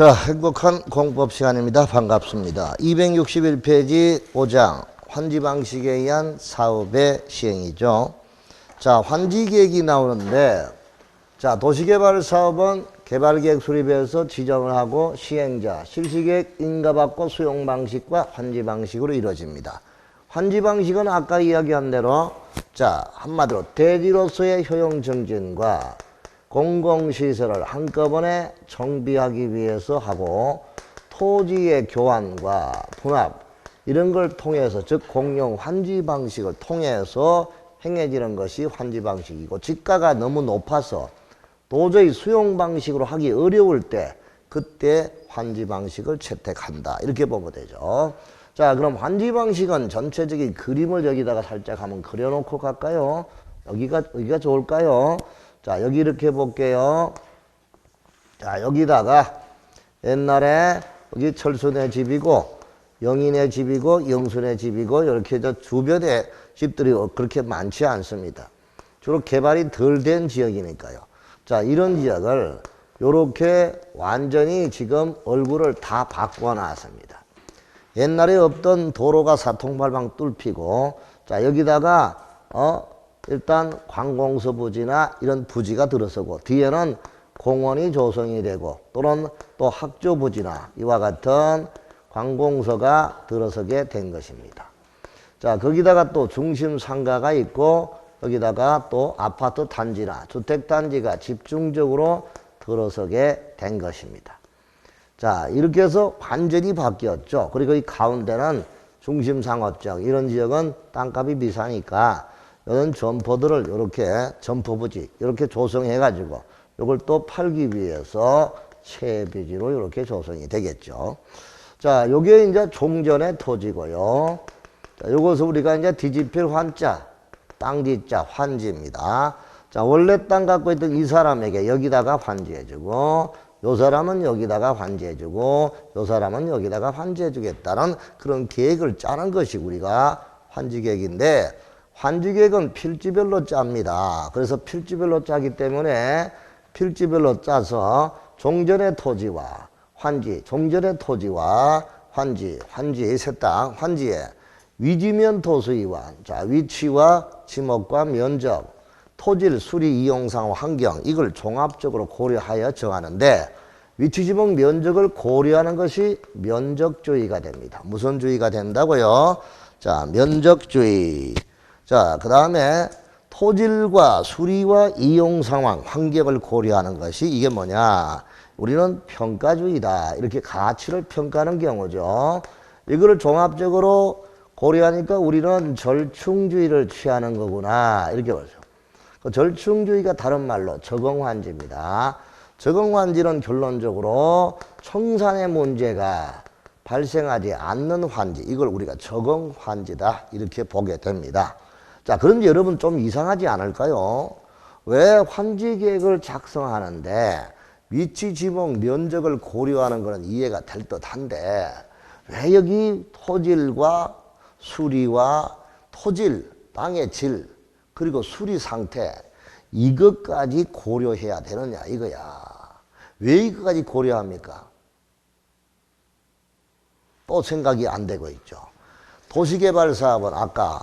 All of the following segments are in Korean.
자, 행복한 공법 시간입니다. 반갑습니다. 261페이지 5장 환지 방식에 의한 사업의 시행이죠. 자, 환지 계획이 나오는데, 자, 도시개발 사업은 개발계획 수립에서 지정을 하고 시행자, 실시계획 인가받고 수용 방식과 환지 방식으로 이루어집니다. 환지 방식은 아까 이야기한 대로, 자, 한마디로 대지로서의 효용 증진과 공공시설을 한꺼번에 정비하기 위해서 하고 토지의 교환과 분합 이런 걸 통해서, 즉 공용 환지 방식을 통해서 행해지는 것이 환지 방식이고, 지가가 너무 높아서 도저히 수용 방식으로 하기 어려울 때 그때 환지 방식을 채택한다, 이렇게 보면 되죠. 자, 그럼 환지 방식은 전체적인 그림을 여기다가 살짝 한번 그려놓고 갈까요? 여기가 좋을까요? 자, 여기 이렇게 볼게요. 자, 여기다가 옛날에 여기 철수네 집이고 영인의 집이고 영순의 집이고 이렇게 주변에 집들이 그렇게 많지 않습니다. 주로 개발이 덜 된 지역이니까요. 자, 이런 지역을 이렇게 완전히 지금 얼굴을 다 바꿔놨습니다. 옛날에 없던 도로가 사통팔방 뚫히고, 자, 여기다가 일단 관공서 부지나 이런 부지가 들어서고, 뒤에는 공원이 조성이 되고, 또는 또 학교 부지나 이와 같은 관공서가 들어서게 된 것입니다. 자, 거기다가 또 중심 상가가 있고, 여기다가 또 아파트 단지나 주택 단지가 집중적으로 들어서게 된 것입니다. 자, 이렇게 해서 완전히 바뀌었죠. 그리고 이 가운데는 중심 상업적, 이런 지역은 땅값이 비싸니까 이런 점포들을 이렇게 점포부지 이렇게 조성해 가지고 이걸 또 팔기 위해서 채비지로 이렇게 조성이 되겠죠. 자, 요게 이제 종전의 토지고요. 자, 요것을 우리가 이제 뒤집힐 환자, 땅지자 환지입니다. 자, 원래 땅 갖고 있던 이 사람에게 여기다가 환지해주고, 요 사람은 여기다가 환지해주고, 요 사람은 여기다가 환지해주겠다는 그런 계획을 짜는 것이 우리가 환지계획인데, 환지계획은 필지별로 짭니다. 그래서 필지별로 짜기 때문에 필지별로 짜서 종전의 토지와 환지, 종전의 토지와 환지, 새 땅, 환지에 위지면 토수이완, 자, 위치와 지목과 면적, 토질, 수리, 이용상, 환경, 이걸 종합적으로 고려하여 정하는데, 위치, 지목, 면적을 고려하는 것이 면적주의가 됩니다. 무슨 주의가 된다고요? 자, 면적주의. 자, 그 다음에 토질과 수리와 이용 상황, 환경을 고려하는 것이 이게 뭐냐? 우리는 평가주의다. 이렇게 가치를 평가하는 경우죠. 이거를 종합적으로 고려하니까 우리는 절충주의를 취하는 거구나, 이렇게 보죠. 그 절충주의가 다른 말로 적응환지입니다. 적응환지는 결론적으로 청산의 문제가 발생하지 않는 환지, 이걸 우리가 적응환지다, 이렇게 보게 됩니다. 자, 그런데 여러분 좀 이상하지 않을까요? 왜 환지계획을 작성하는데 위치, 지목, 면적을 고려하는 것은 이해가 될 듯한데, 왜 여기 토질과 수리와 토질, 땅의 질, 그리고 수리 상태, 이것까지 고려해야 되느냐, 이거야. 왜 이것까지 고려합니까? 또 생각이 안 되고 있죠. 도시개발 사업은 아까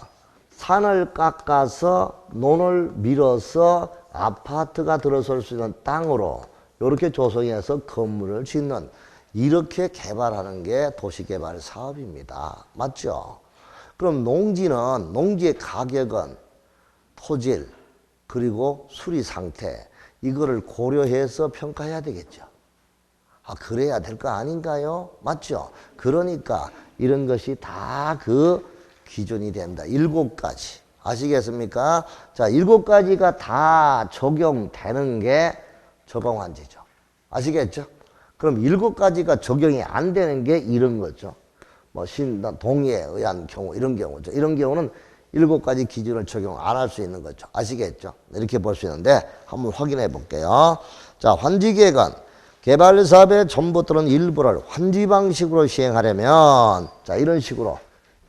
산을 깎아서 논을 밀어서 아파트가 들어설 수 있는 땅으로 이렇게 조성해서 건물을 짓는, 이렇게 개발하는 게 도시개발 사업입니다. 맞죠? 그럼 농지의 가격은 토질, 그리고 수리 상태, 이거를 고려해서 평가해야 되겠죠. 아, 그래야 될 거 아닌가요? 맞죠? 그러니까 이런 것이 다 그 기준이 된다. 7가지. 아시겠습니까? 자, 7가지가 다 적용되는 게 적응환지죠. 아시겠죠? 그럼 7가지가 적용이 안 되는 게 이런 거죠. 뭐 동의에 의한 경우, 이런 경우죠. 이런 경우는 7가지 기준을 적용 안 할 수 있는 거죠. 아시겠죠? 이렇게 볼 수 있는데 한번 확인해 볼게요. 자, 환지계획은 개발사업의 전부 또는 일부를 환지 방식으로 시행하려면, 자, 이런 식으로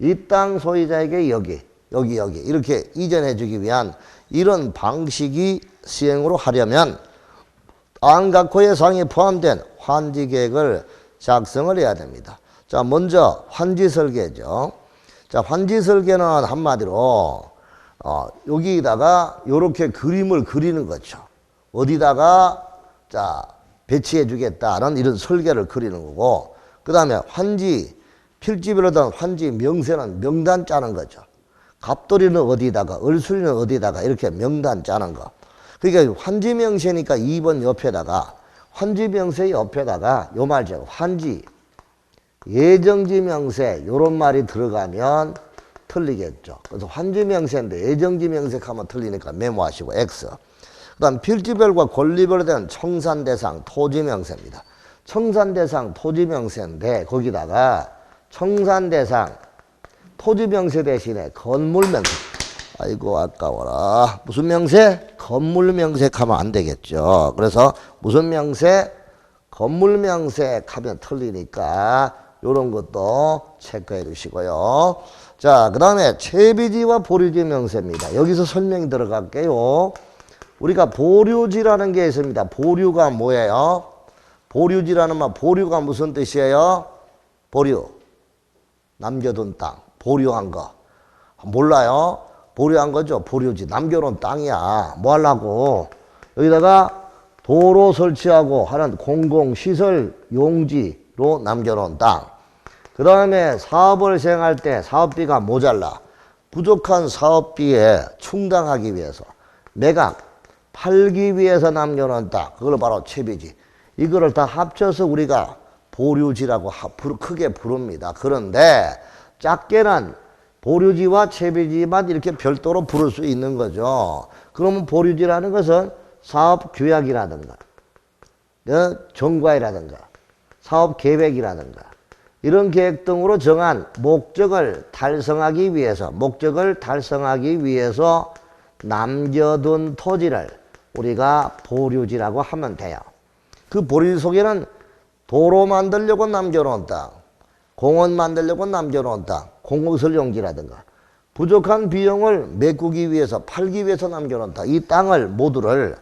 이 땅 소유자에게 여기 이렇게 이전해 주기 위한 이런 방식이 시행으로 하려면 땅 각호의 사항이 포함된 환지 계획을 작성을 해야 됩니다. 자, 먼저 환지 설계죠. 자, 환지 설계는 한마디로 여기다가 이렇게 그림을 그리는 거죠. 어디다가 자 배치해 주겠다는 이런 설계를 그리는 거고, 그 다음에 환지 필지별로 된 환지 명세는 명단 짜는 거죠. 갑돌이는 어디다가, 을술이는 어디다가 이렇게 명단 짜는 거. 그러니까 환지 명세니까 2번 옆에다가, 환지 명세 옆에다가 요 말죠. 환지 예정지 명세 요런 말이 들어가면 틀리겠죠. 그래서 환지 명세인데 예정지 명세하면 틀리니까 메모하시고 X. 그 다음 필지별과 권리별로 된 청산 대상 토지 명세입니다. 청산 대상 토지 명세인데 거기다가 청산 대상 토지 명세 대신에 건물 명세. 아이고 아까워라. 무슨 명세? 건물 명세하면 안 되겠죠. 그래서 무슨 명세? 건물 명세하면 틀리니까 이런 것도 체크해 주시고요. 자, 그 다음에 채비지와 보류지 명세입니다. 여기서 설명이 들어갈게요. 우리가 보류지라는 게 있습니다. 보류가 뭐예요? 보류지라는 말, 보류가 무슨 뜻이에요? 보류. 남겨둔 땅. 보류한 거. 몰라요? 보류한 거죠. 보류지. 남겨놓은 땅이야. 뭐 하려고? 여기다가 도로 설치하고 하는 공공시설 용지로 남겨놓은 땅. 그 다음에 사업을 시행할 때 사업비가 모자라. 부족한 사업비에 충당하기 위해서 매각, 팔기 위해서 남겨놓은 땅. 그걸 바로 채비지. 이거를 다 합쳐서 우리가 보류지라고 크게 부릅니다. 그런데 작게는 보류지와 채비지만 이렇게 별도로 부를 수 있는 거죠. 그러면 보류지라는 것은 사업 규약이라든가 정과이라든가 사업 계획이라든가 이런 계획 등으로 정한 목적을 달성하기 위해서 남겨둔 토지를 우리가 보류지라고 하면 돼요. 그 보류지 속에는 도로 만들려고 남겨놓은 땅, 공원 만들려고 남겨놓은 땅, 공공시설 용지라든가 부족한 비용을 메꾸기 위해서 팔기 위해서 남겨놓은 땅, 이 땅을 모두를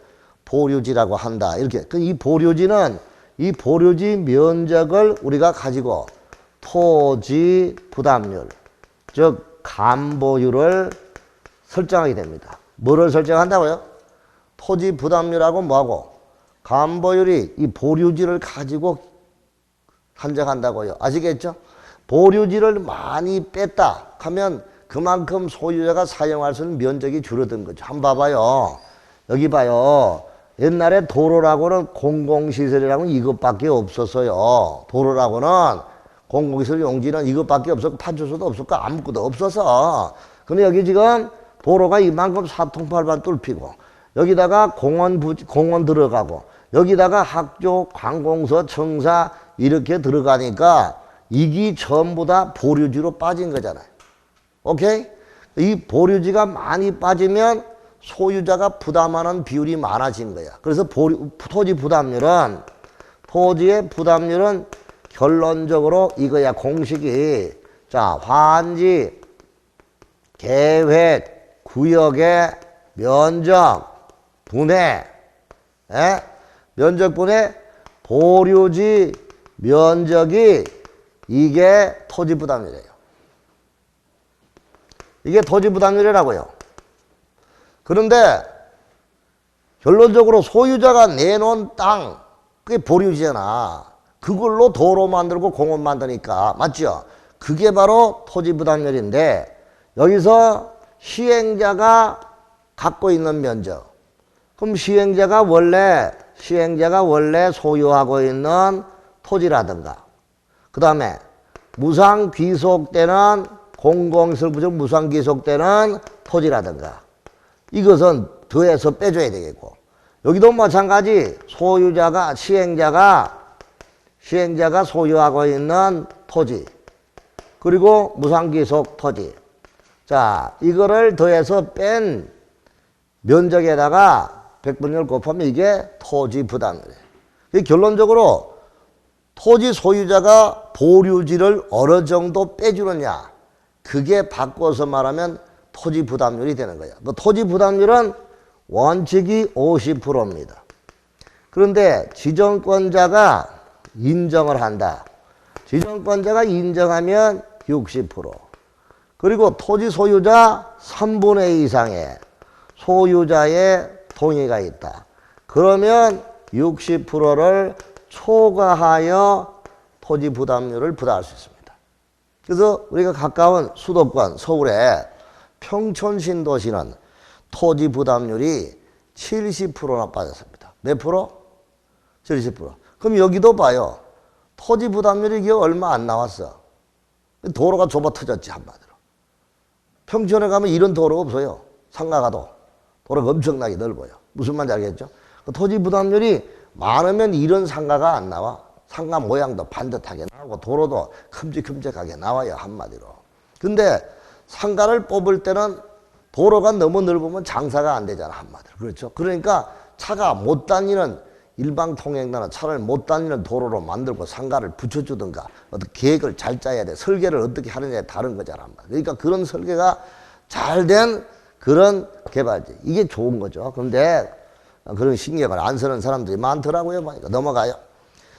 보류지라고 한다. 이렇게 이 보류지는 이 보류지 면적을 우리가 가지고 토지 부담률, 즉 감보율을 설정하게 됩니다. 뭐를 설정한다고요? 토지 부담률하고 뭐하고 감보율이 이 보류지를 가지고 한정한다고요. 아시겠죠? 보류지를 많이 뺐다 하면 그만큼 소유자가 사용할 수 있는 면적이 줄어든 거죠. 한번 봐봐요. 여기 봐요. 옛날에 도로라고는 공공시설이라고는 이것밖에 없었어요. 도로라고는 공공시설 용지는 이것밖에 없었고 파출소도 없었고 아무것도 없어서. 근데 여기 지금 도로가 이만큼 사통팔만 뚫히고 여기다가 공원 들어가고 여기다가 학교, 관공서, 청사 이렇게 들어가니까 이게 전부 다 보류지로 빠진 거잖아요. 오케이? 이 보류지가 많이 빠지면 소유자가 부담하는 비율이 많아진 거야. 그래서 토지의 부담률은 결론적으로 이거야. 공식이 자 환지 계획 구역의 면적 분해 면적 분해 보류지 면적이 이게 토지 부담률이에요. 이게 토지 부담률이라고요. 그런데 결론적으로 소유자가 내놓은 땅 그게 보류지잖아. 그걸로 도로 만들고 공원 만드니까 맞죠? 그게 바로 토지 부담률인데 여기서 시행자가 갖고 있는 면적. 그럼 시행자가 원래 소유하고 있는 토지라든가 그 다음에 무상 귀속되는 공공시설 부족 무상 귀속되는 토지라든가 이것은 더해서 빼줘야 되겠고 여기도 마찬가지 시행자가 소유하고 있는 토지 그리고 무상 귀속 토지 자 이거를 더해서 뺀 면적에다가 100분의 1 곱하면 이게 토지 부담이에요. 결론적으로 토지 소유자가 보류지를 어느 정도 빼주느냐 그게 바꿔서 말하면 토지 부담률이 되는 거야. 토지 부담률은 원칙이 50%입니다. 그런데 지정권자가 인정을 한다. 지정권자가 인정하면 60%. 그리고 토지 소유자 3분의 2 이상의 소유자의 동의가 있다. 그러면 60%를 초과하여 토지 부담료를 부담할 수 있습니다. 그래서 우리가 가까운 수도권 서울의 평촌 신도시는 토지 부담률이 70%나 빠졌습니다. 몇 프로? 70%. 그럼 여기도 봐요. 토지 부담률이 이게 얼마 안 나왔어. 도로가 좁아 터졌지 한마디로. 평촌에 가면 이런 도로 없어요. 상가 가도 도로가 엄청나게 넓어요. 무슨 말인지 알겠죠? 토지 부담률이 많으면 이런 상가가 안 나와. 상가 모양도 반듯하게 나오고 도로도 큼직큼직하게 나와요 한마디로. 근데 상가를 뽑을 때는 도로가 너무 넓으면 장사가 안 되잖아 한마디로. 그렇죠? 그러니까 차가 못 다니는 일방 통행로나 차를 못 다니는 도로로 만들고 상가를 붙여주든가 어떤 계획을 잘 짜야 돼. 설계를 어떻게 하느냐에 다른 거잖아 한마디로. 그러니까 그런 설계가 잘 된 그런 개발지. 이게 좋은 거죠. 그런데 그런 신경을 안 쓰는 사람들이 많더라고요. 보니까 넘어가요.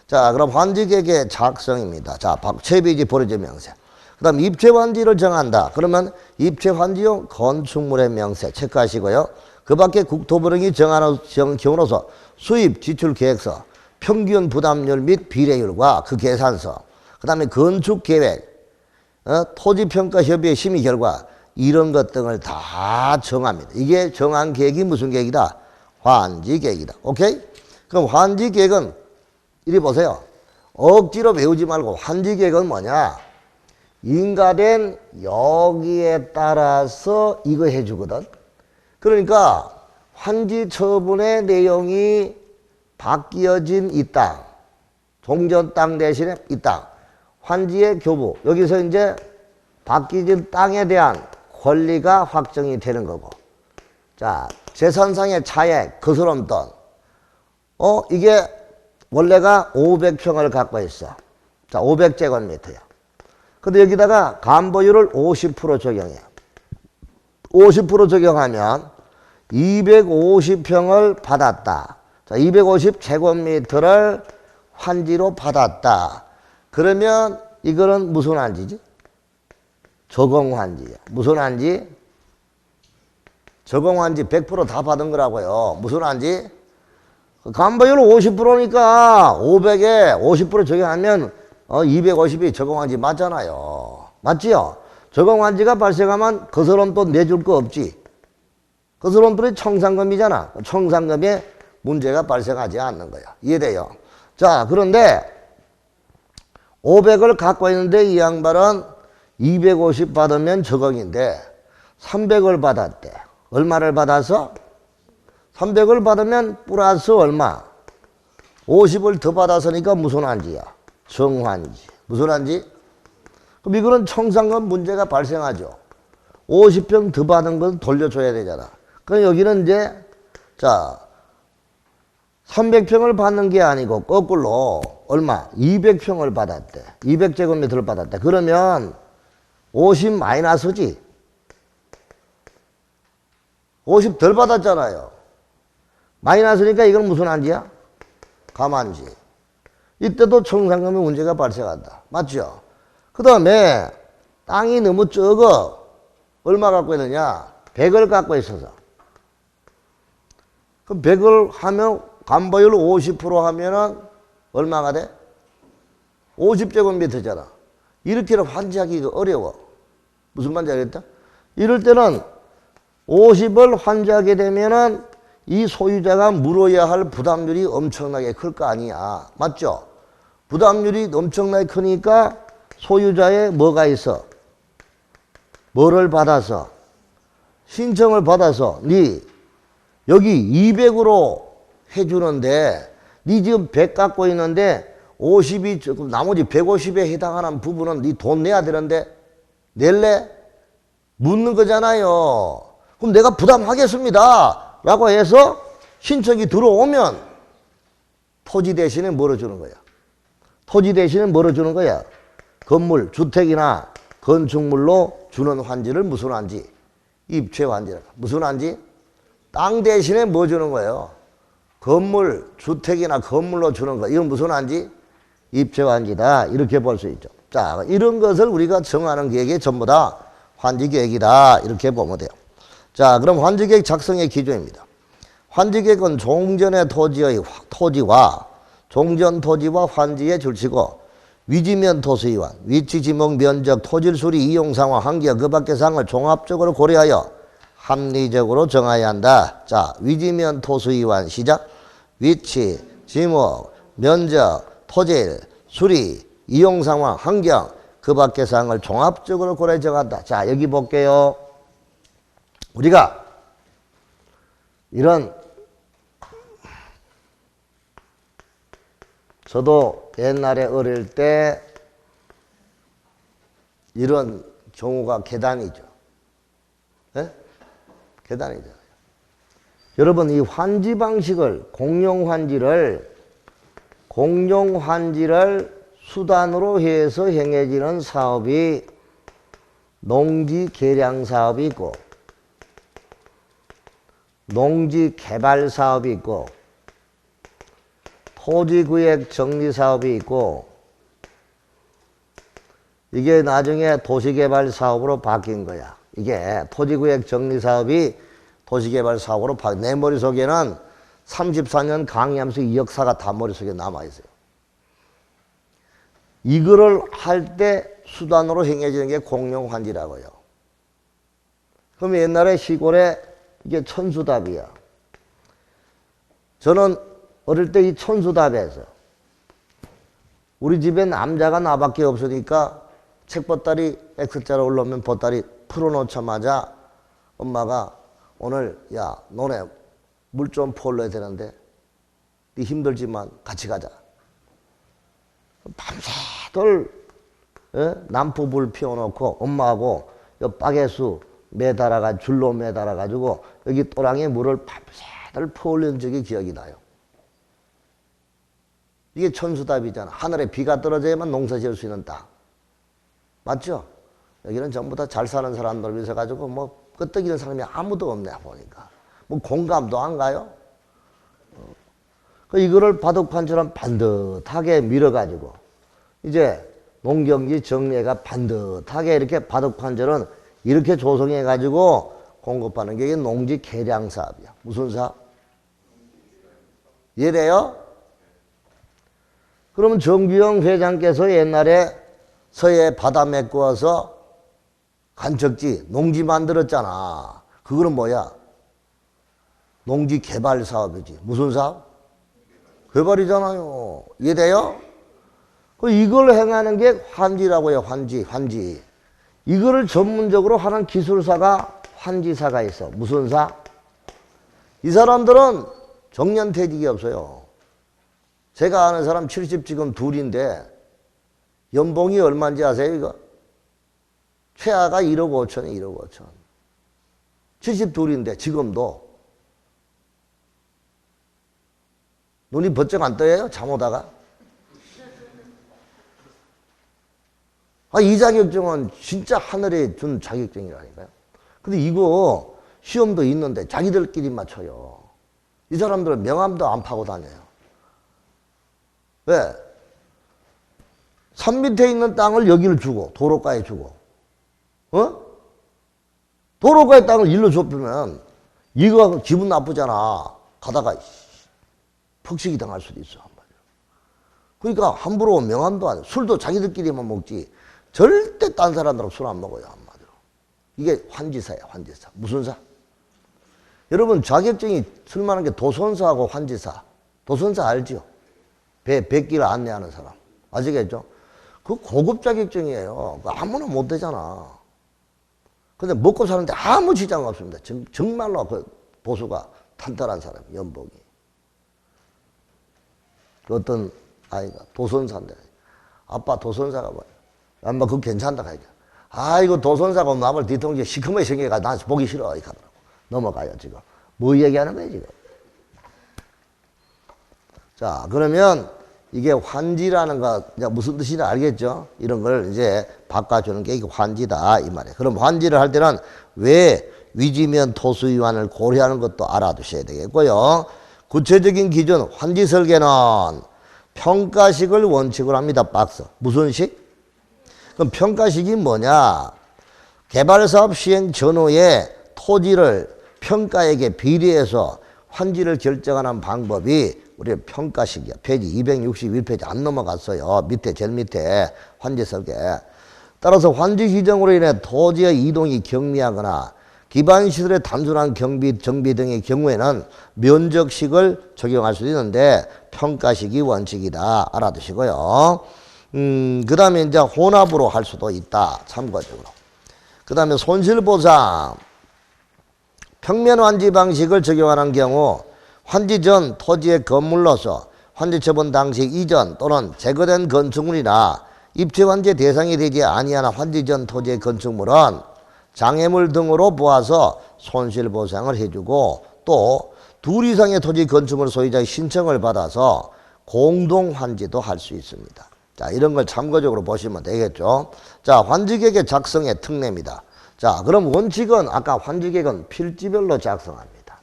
자, 그럼 환지계획의 작성입니다. 자, 채비지 보려지 명세. 그 다음 입체환지를 정한다. 그러면 입체환지용 건축물의 명세 체크하시고요. 그 밖에 국토부령이 정하는 경우로서 수입 지출 계획서, 평균 부담률 및 비례율과 그 계산서, 그 다음에 건축계획, 토지평가협의회 심의 결과 이런 것 등을 다 정합니다. 이게 정한 계획이 무슨 계획이다? 환지계획이다. 오케이? 그럼 환지계획은 이리 보세요. 억지로 외우지 말고 환지계획은 뭐냐? 인가된 여기에 따라서 이거 해주거든. 그러니까 환지 처분의 내용이 바뀌어진 이 땅, 종전 땅 대신에 이 땅, 환지의 교부, 여기서 이제 바뀌어진 땅에 대한 권리가 확정이 되는 거고. 자, 재산상의 차액, 거스름 돈. 이게 원래가 500평을 갖고 있어. 자, 500제곱미터야. 근데 여기다가 감보율을 50% 적용해. 50% 적용하면 250평을 받았다. 자, 250제곱미터를 환지로 받았다. 그러면 이거는 무슨 환지지? 적용환지야. 무슨 환지? 적용환지 100% 다 받은 거라고요. 무슨 환지? 감보율 50%니까 500에 50% 적용하면 250이 적용환지 맞잖아요. 맞지요? 적용환지가 발생하면 거스름 돈 내줄 거 없지. 거스름 돈이 청산금이잖아. 청산금에 문제가 발생하지 않는 거야. 이해돼요? 자, 그런데 500을 갖고 있는데 이 양반은 250 받으면 적용인데 300을 받았대. 얼마를 받아서? 300을 받으면 플러스 얼마? 50을 더 받았으니까 무슨 환지야? 정환지. 무슨 환지? 그럼 이거는 청산금 문제가 발생하죠. 50평 더 받은 건 돌려줘야 되잖아. 그럼 여기는 이제 자 300평을 받는 게 아니고 거꾸로 얼마? 200평을 받았대. 200제곱미터를 받았대. 그러면 50 마이너스지. 50 덜 받았잖아요. 마이너스니까 이건 무슨 환지야? 감환지. 이때도 청산금의 문제가 발생한다. 맞죠? 그 다음에 땅이 너무 적어. 얼마 갖고 있느냐? 100을 갖고 있어서. 그럼 100을 하면 감보율 50% 하면은 얼마가 돼? 50제곱미터잖아. 이렇게는 환지하기가 어려워. 무슨 말인지 알겠다? 이럴 때는 50을 환지하게 되면은 이 소유자가 물어야 할 부담률이 엄청나게 클 거 아니야. 맞죠? 부담률이 엄청나게 크니까 소유자의 뭐가 있어? 뭐를 받아서? 신청을 받아서 네 여기 200으로 해주는데 네 지금 100 갖고 있는데 50이 조금 나머지 150에 해당하는 부분은 네 돈 내야 되는데 낼래? 묻는 거잖아요. 그럼 내가 부담하겠습니다 라고 해서 신청이 들어오면 토지 대신에 뭐로 주는 거야? 토지 대신에 뭐로 주는 거야? 건물, 주택이나 건축물로 주는 환지를 무슨 환지? 입체 환지라. 무슨 환지? 땅 대신에 뭐 주는 거예요? 건물, 주택이나 건물로 주는 거. 이건 무슨 환지? 입체환지다 이렇게 볼 수 있죠. 자, 이런 것을 우리가 정하는 계획이 전부 다 환지계획이다 이렇게 보면 돼요. 자, 그럼 환지계획 작성의 기준입니다. 환지계획은 종전의 토지와 종전 토지와 환지의 줄치고 위지면 토수이완, 위치, 지목, 면적, 토질 수리, 이용 상황, 환경 그 밖의 사항을 종합적으로 고려하여 합리적으로 정해야 한다. 자, 위지면 토수이완 시작. 위치, 지목, 면적, 토질, 수리, 이용 상황, 환경 그 밖의 사항을 종합적으로 고려해 정한다. 자, 여기 볼게요. 우리가 이런 저도 옛날에 어릴 때 이런 경우가 계단이죠. 네? 계단이죠. 여러분 이 환지 방식을 공용환지를 수단으로 해서 행해지는 사업이 농지 개량 사업이 있고 농지 개발 사업이 있고 토지구역 정리 사업이 있고 이게 나중에 도시개발 사업으로 바뀐 거야. 이게 토지구역 정리 사업이 도시개발 사업으로 바뀐 내 머릿속에는 34년 강의하면서 이 역사가 다 머릿속에 남아있어요. 이거를 할 때 수단으로 행해지는 게 공용환지라고요. 그럼 옛날에 시골에 이게 천수답이야. 저는 어릴 때 이 천수답에서 우리 집에 남자가 나밖에 없으니까 책 보따리 X자로 올라오면 보따리 풀어놓자마자 엄마가 오늘 야 너네 물 좀 퍼올려야 되는데 네 힘들지만 같이 가자. 밤새들 남포불 피워놓고 엄마하고 요 빠개수 매달아가 줄로 매달아가지고 여기 또랑에 물을 밤새들 퍼올린 적이 기억이 나요. 이게 천수답이잖아. 하늘에 비가 떨어져야만 농사 지을 수 있는 땅. 맞죠? 여기는 전부 다 잘 사는 사람들 있어가지고 뭐 끄떡이는 사람이 아무도 없네 보니까. 뭐 공감도 안 가요? 이거를 바둑판처럼 반듯하게 밀어가지고 이제 농경지 정리가 반듯하게 이렇게 바둑판처럼 이렇게 조성해가지고 공급하는 게 농지 개량 사업이야. 무슨 사업? 이해돼요? 그러면 정규영 회장께서 옛날에 서해 바다 메꾸어서 간척지 농지 만들었잖아. 그거는 뭐야? 농지 개발 사업이지. 무슨 사업? 개발이잖아요. 이해돼요? 이걸 행하는 게 환지라고요. 환지. 이거를 전문적으로 하는 기술사가 환지사가 있어. 무슨 사? 이 사람들은 정년퇴직이 없어요. 제가 아는 사람 70 지금 둘인데 연봉이 얼마인지 아세요 이거? 최하가 1억 5천이 1억 5천. 70 둘인데 지금도 눈이 번쩍 안 떠요? 잠 오다가? 이 자격증은 진짜 하늘에 준 자격증이라니까요. 근데 이거 시험도 있는데 자기들끼리 맞춰요. 이 사람들은 명함도 안 파고 다녀요. 왜? 산 밑에 있는 땅을 여기를 주고 도로가에 주고 도로가에 땅을 일로 줬으면 이거 기분 나쁘잖아. 가다가 폭식이 당할 수도 있어. 그러니까 함부로 명함도 안 해. 술도 자기들끼리만 먹지 절대 딴 사람들하고 술 안 먹어요. 한마디로. 이게 환지사예요. 환지사. 무슨 사? 여러분 자격증이 쓸만한 게 도선사하고 환지사. 도선사 알죠? 백기를 안내하는 사람. 아시겠죠? 그 고급 자격증이에요. 아무나 못 되잖아. 근데 먹고 사는데 아무 지장 없습니다. 정말로 그 보수가 탄탄한 사람, 연봉이. 어떤 아이가 도선사인데, 아빠 도선사가 뭐야? 엄마 그거 괜찮다 하니까. 이거 도선사가 남을 뒤통수에 시커멓게 생겨가 나 보기 싫어. 이렇게 하더라고. 넘어가요, 지금. 뭐 얘기하는 거야, 지금? 자, 그러면 이게 환지라는 거 무슨 뜻인지 알겠죠? 이런 걸 이제 바꿔주는 게 이게 환지다 이 말이에요. 그럼 환지를 할 때는 왜 위지면 토수이완을 고려하는 것도 알아두셔야 되겠고요. 구체적인 기준 환지 설계는 평가식을 원칙으로 합니다. 박스. 무슨 식? 그럼 평가식이 뭐냐? 개발사업 시행 전후에 토지를 평가액에 비례해서 환지를 결정하는 방법이 우리 평가식이야. 페이지 261페이지 안 넘어갔어요. 밑에 제일 밑에 환지 설계. 따라서 환지 지정으로 인해 토지의 이동이 경미하거나 기반시설의 단순한 정비 등의 경우에는 면적식을 적용할 수도 있는데 평가식이 원칙이다. 알아두시고요. 그 다음에 이제 혼합으로 할 수도 있다. 참고적으로. 그 다음에 손실보상. 평면 환지 방식을 적용하는 경우 환지 전 토지의 건물로서 환지 처분 당시 이전 또는 제거된 건축물이나 입체 환지 대상이 되지 아니한 환지 전 토지의 건축물은 장애물 등으로 보아서 손실보상을 해주고 또 둘 이상의 토지 건축물 소유자의 신청을 받아서 공동환지도 할 수 있습니다. 자, 이런 걸 참고적으로 보시면 되겠죠. 자, 환지계획의 작성의 특례입니다. 자, 그럼 원칙은 아까 환지계획은 필지별로 작성합니다.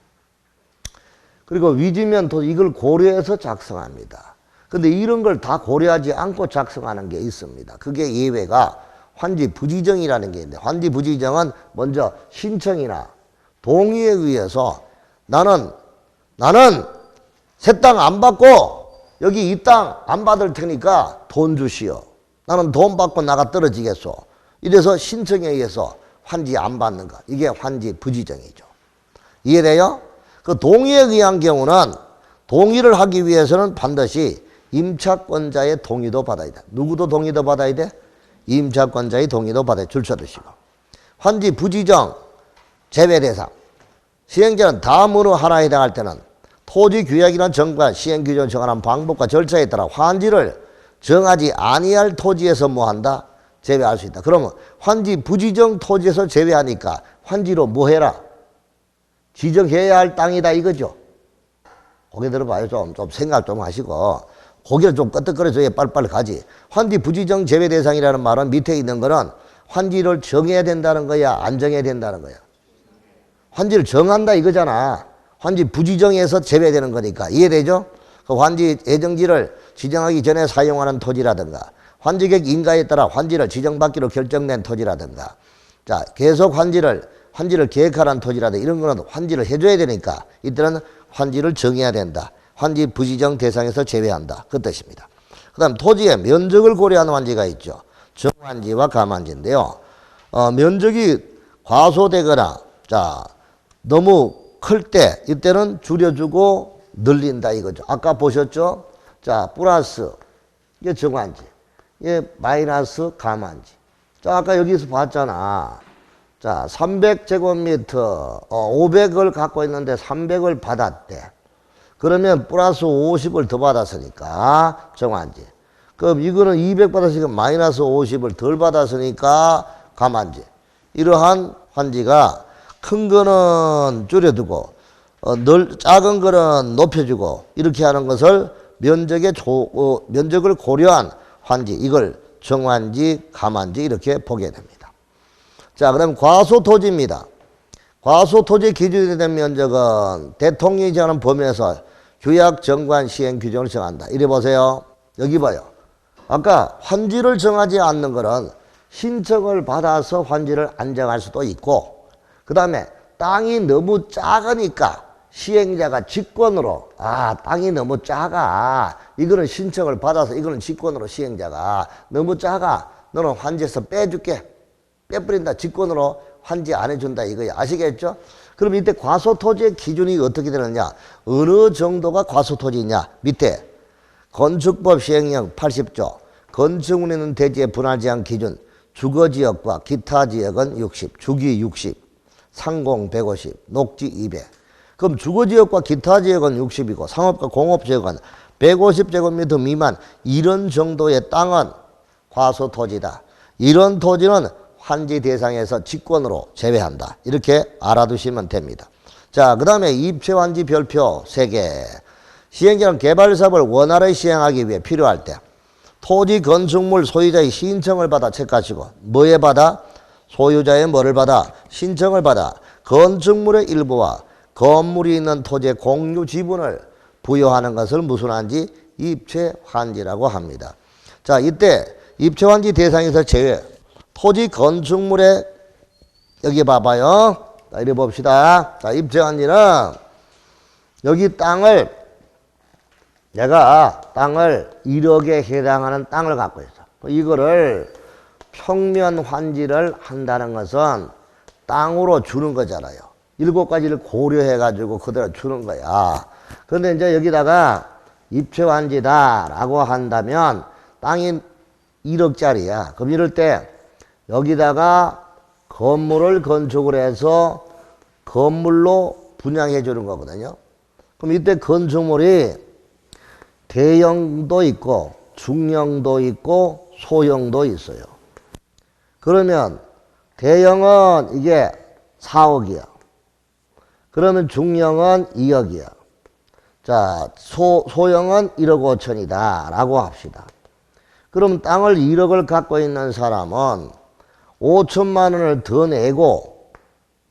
그리고 위지면 토지 이걸 고려해서 작성합니다. 근데 이런 걸 다 고려하지 않고 작성하는 게 있습니다. 그게 예외가 환지 부지정이라는 게 있는데 환지 부지정은 먼저 신청이나 동의에 의해서 나는 새 땅 안 받고 여기 이 땅 안 받을 테니까 돈 주시오. 나는 돈 받고 나가 떨어지겠소. 이래서 신청에 의해서 환지 안 받는 것. 이게 환지 부지정이죠. 이해돼요? 그 동의에 의한 경우는 동의를 하기 위해서는 반드시 임차권자의 동의도 받아야 돼. 누구도 동의도 받아야 돼? 임차권자의 동의도 받아야 줄 서두시고. 환지 부지정 제외 대상. 시행자는 다음으로 하나에 해당할 때는 토지규약이나 정관 시행규정을 정하는 방법과 절차에 따라 환지를 정하지 아니할 토지에서 뭐 한다? 제외할 수 있다. 그러면 환지 부지정 토지에서 제외하니까 환지로 뭐 해라? 지정해야 할 땅이다 이거죠. 고개 들어봐요. 좀 생각 좀 하시고 고개를 좀 끄덕거려줘야 빨리빨리 가지. 환지 부지정 제외 대상이라는 말은 밑에 있는 거는 환지를 정해야 된다는 거야? 안 정해야 된다는 거야? 환지를 정한다 이거잖아. 환지 부지정에서 제외되는 거니까. 이해되죠? 그 환지 예정지를 지정하기 전에 사용하는 토지라든가 환지객 인가에 따라 환지를 지정받기로 결정된 토지라든가 자 계속 환지를 계획하는 토지라든가 이런 거는 환지를 해줘야 되니까 이때는 환지를 정해야 된다. 환지 부지정 대상에서 제외한다. 그 뜻입니다. 그 다음 토지의 면적을 고려하는 환지가 있죠. 정환지와 감환지인데요. 면적이 과소되거나 자 너무 클 때 이때는 줄여주고 늘린다 이거죠. 아까 보셨죠? 자 플러스 이게 정환지 이게 마이너스 감환지. 자 아까 여기서 봤잖아. 자 300제곱미터 500을 갖고 있는데 300을 받았대. 그러면 플러스 50을 더 받았으니까 정환지. 그럼 이거는 200 받았으니까 마이너스 50을 덜 받았으니까 감환지. 이러한 환지가 큰 거는 줄여두고 작은 거는 높여주고 이렇게 하는 것을 면적을 고려한 환지 이걸 정환지 감환지 이렇게 보게 됩니다. 자 그럼 과소토지입니다. 과소토지 기준이 된 면적은 대통령이 정하는 범위에서 규약 정관 시행 규정을 정한다. 이래 보세요. 여기 봐요. 아까 환지를 정하지 않는 거는 신청을 받아서 환지를 안 정할 수도 있고 그 다음에 땅이 너무 작으니까 시행자가 직권으로 땅이 너무 작아 이거는 신청을 받아서 이거는 직권으로 시행자가 너무 작아 너는 환지에서 빼줄게 빼버린다 직권으로 환지 안 해준다 이거야. 아시겠죠? 그럼 이때 과소토지의 기준이 어떻게 되느냐 어느 정도가 과소토지냐 밑에 건축법 시행령 80조 건축물에 있는 대지의 분할제한 기준 주거지역과 기타지역은 60 주기 60 상공 150, 녹지 200. 그럼 주거지역과 기타지역은 60이고 상업과 공업지역은 150제곱미터 미만 이런 정도의 땅은 과소토지다. 이런 토지는 환지 대상에서 직권으로 제외한다. 이렇게 알아두시면 됩니다. 자, 그 다음에 입체환지 별표 3개. 시행자는 개발사업을 원활하게 시행하기 위해 필요할 때 토지 건축물 소유자의 신청을 받아 체크하시고 뭐에 받아? 소유자의 뭐를 받아? 신청을 받아 건축물의 일부와 건물이 있는 토지의 공유 지분을 부여하는 것을 무슨 환지? 입체환지라고 합니다. 자, 이때 입체환지 대상에서 제외. 토지 건축물에 여기 봐봐요. 자, 이래 봅시다. 자, 입체환지는 여기 내가 땅을 1억에 해당하는 땅을 갖고 있어. 이거를 평면 환지를 한다는 것은 땅으로 주는 거잖아요. 7가지를 고려해가지고 그대로 주는 거야. 그런데 이제 여기다가 입체환지다라고 한다면 땅이 1억짜리야. 그럼 이럴 때 여기다가 건물을 건축을 해서 건물로 분양해 주는 거거든요. 그럼 이때 건축물이 대형도 있고 중형도 있고 소형도 있어요. 그러면 대형은 이게 4억이야. 그러면 중형은 2억이야. 자, 소형은 1억 5천이다 라고 합시다. 그럼 땅을 1억을 갖고 있는 사람은 5천만 원을 더 내고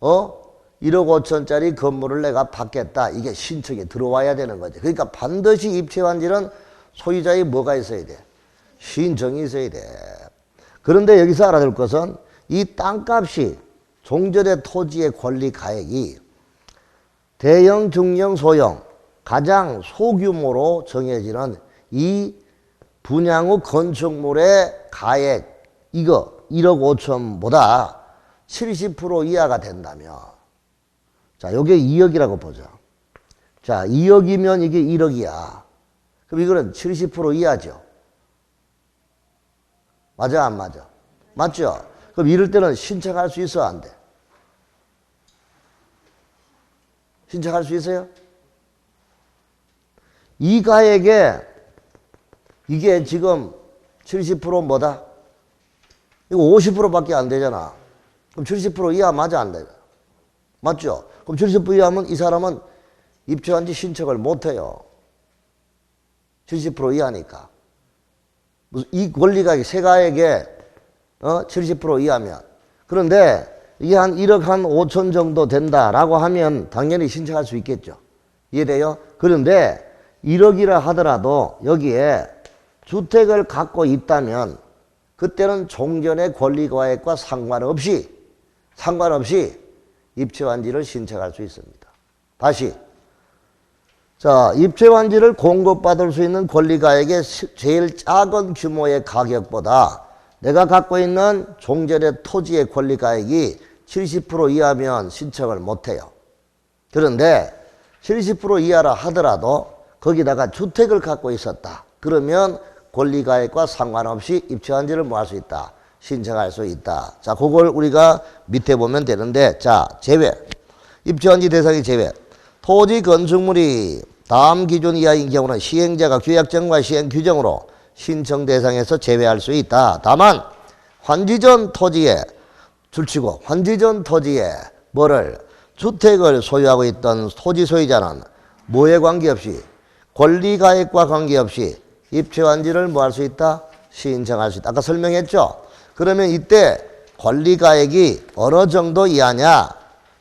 1억 5천짜리 건물을 내가 받겠다. 이게 신청이 들어와야 되는 거죠. 그러니까 반드시 입체환지는 소유자의 뭐가 있어야 돼? 신청이 있어야 돼. 그런데 여기서 알아둘 것은 이 땅값이 종전의 토지의 권리 가액이 대형, 중형, 소형 가장 소규모로 정해지는 이 분양 후 건축물의 가액 이거 1억 5천보다 70% 이하가 된다면 자, 요게 2억이라고 보자. 자, 2억이면 이게 1억이야. 그럼 이거는 70% 이하죠. 맞아, 안 맞아? 맞죠? 그럼 이럴 때는 신청할 수 있어, 안 돼? 신청할 수 있어요? 이 가액에 이게 지금 70% 뭐다? 이거 50%밖에 안 되잖아. 그럼 70% 이하 맞아, 안 돼? 맞죠? 그럼 70% 이하면 이 사람은 입체환지 신청을 못 해요. 70% 이하니까. 무슨 이 권리가 세가액에 70% 이하면. 그런데 이게 한 1억 한 5천 정도 된다라고 하면 당연히 신청할 수 있겠죠. 이해돼요? 그런데 1억이라 하더라도 여기에 주택을 갖고 있다면 그때는 종전의 권리가액과 상관없이 입체환지를 신청할 수 있습니다. 다시. 자, 입체환지를 공급받을 수 있는 권리가액의 제일 작은 규모의 가격보다 내가 갖고 있는 종전의 토지의 권리가액이 70% 이하면 신청을 못해요. 그런데 70% 이하라 하더라도 거기다가 주택을 갖고 있었다. 그러면 권리가액과 상관없이 입체환지를 뭐 할 수 있다. 신청할 수 있다. 자, 그걸 우리가 밑에 보면 되는데, 자, 제외. 입체환지 대상이 제외. 토지 건축물이 다음 기준 이하인 경우는 시행자가 규약정과 시행 규정으로 신청 대상에서 제외할 수 있다. 다만 환지전 토지에 줄치고 환지전 토지에 뭐를 주택을 소유하고 있던 토지 소유자는 뭐에 관계없이 권리가액과 관계없이 입체환지를 뭐 할 수 있다? 신청할 수 있다. 아까 설명했죠? 그러면 이때 권리가액이 어느 정도 이하냐?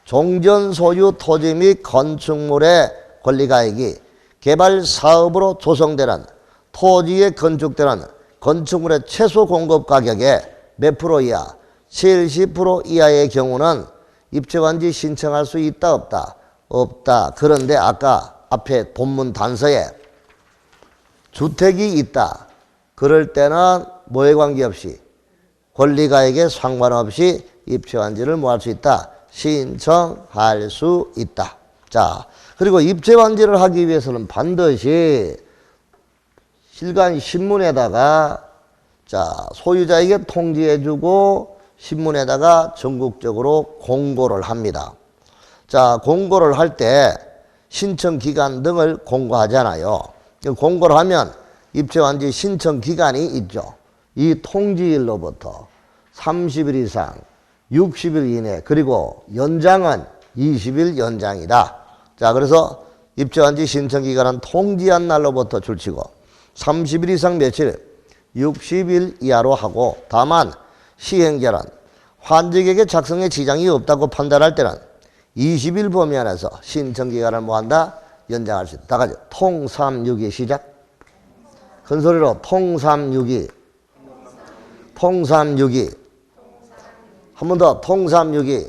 종전 소유 토지 및 건축물의 권리가액이 개발 사업으로 조성되는 토지에 건축되는 건축물의 최소 공급 가격의 몇 프로 이하? 70% 이하의 경우는 입체환지 신청할 수 있다, 없다? 없다. 그런데 아까 앞에 본문 단서에 주택이 있다. 그럴 때는 뭐에 관계없이 권리가액에 상관없이 입체환지를 뭐 할 수 있다? 신청할 수 있다. 자, 그리고 입체환지를 하기 위해서는 반드시 실간 신문에다가 자, 소유자에게 통지해주고 신문에다가 전국적으로 공고를 합니다. 자, 공고를 할 때 신청 기간 등을 공고하잖아요. 공고를 하면 입체환지 신청 기간이 있죠. 이 통지일로부터 30일 이상, 60일 이내, 그리고 연장은 20일 연장이다. 자, 그래서 입체환지 신청 기간은 통지한 날로부터 줄치고 30일 이상 며칠? 60일 이하로 하고, 다만 시행자는 환지객의 작성에 지장이 없다고 판단할 때는 20일 범위 안에서 신청 기간을 뭐한다? 연장할 수 있다. 다 같이 통삼육이 시작. 큰 소리로 통삼육이. 통삼육이. 한 번 더 통삼육이.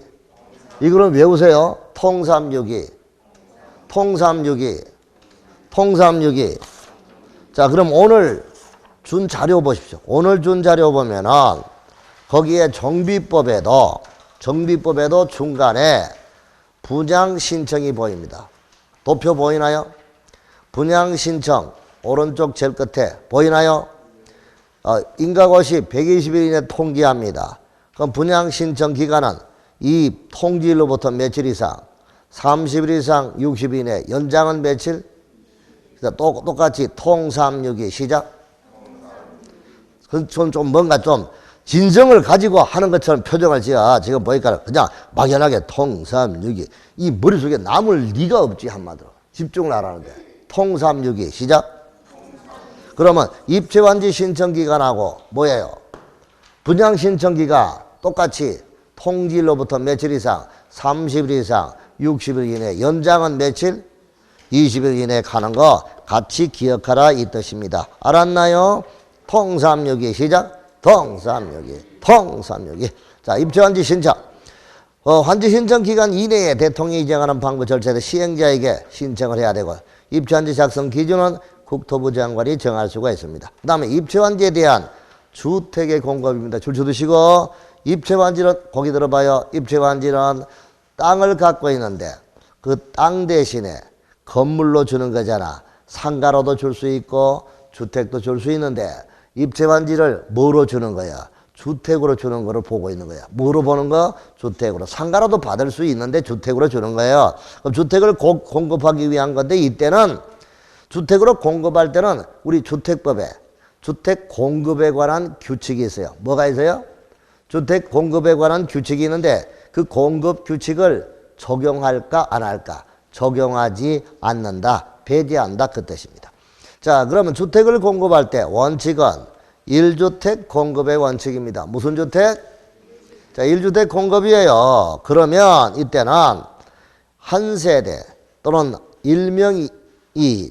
이거는 외우세요. 통삼육이. 통삼육이. 통삼육이. 자, 그럼 오늘 준 자료 보십시오. 오늘 준 자료 보면은 거기에 정비법에도 중간에 분양 신청이 보입니다. 도표 보이나요? 분양 신청 오른쪽 제일 끝에 보이나요? 인가고시 120일 이내 통지합니다. 그럼 분양 신청 기간은 이 통지일로부터 며칠 이상? 30일 이상 60일 이내. 연장은 며칠? 똑같이 통삼육이. 시작. 좀 뭔가 좀 진정을 가지고 하는 것처럼 표정을 지어. 지금 보니까 그냥 막연하게 통삼육이. 이 머릿속에 남을 리가 없지, 한마디로. 집중을 하라는데. 통삼육이. 시작. 그러면 입주완지 신청기간하고 뭐예요? 분양신청기가 똑같이 통지일로부터 며칠 이상? 30일 이상 60일 이내. 연장은 며칠? 20일 이내 가는 거 같이 기억하라 이 뜻입니다. 알았나요? 통삼육이. 시작. 통삼육이. 통삼육이. 자, 입주완지 신청. 환지 신청 기간 이내에 대통령이 정하는 방법 절차에서 시행자에게 신청을 해야 되고, 입주완지 작성 기준은 국토부 장관이 정할 수가 있습니다. 그 다음에 입주완지에 대한 주택의 공급입니다. 줄 쳐두시고, 입주완지는 거기 들어봐요. 입주완지는 땅을 갖고 있는데 그 땅 대신에 건물로 주는 거잖아. 상가로도 줄 수 있고 주택도 줄 수 있는데 입주완지를 뭐로 주는 거야? 주택으로 주는 거를 보고 있는 거야. 뭐로 보는 거? 주택으로. 상가로도 받을 수 있는데 주택으로 주는 거예요. 그럼 주택을 공급하기 위한 건데, 이때는 주택으로 공급할 때는 우리 주택법에 주택 공급에 관한 규칙이 있어요. 뭐가 있어요? 주택 공급에 관한 규칙이 있는데 그 공급 규칙을 적용할까 안 할까? 적용하지 않는다. 배제한다. 그 뜻입니다. 자, 그러면 주택을 공급할 때 원칙은 1주택 공급의 원칙입니다. 무슨 주택? 자, 1주택 공급이에요. 그러면 이때는 한 세대 또는 1명이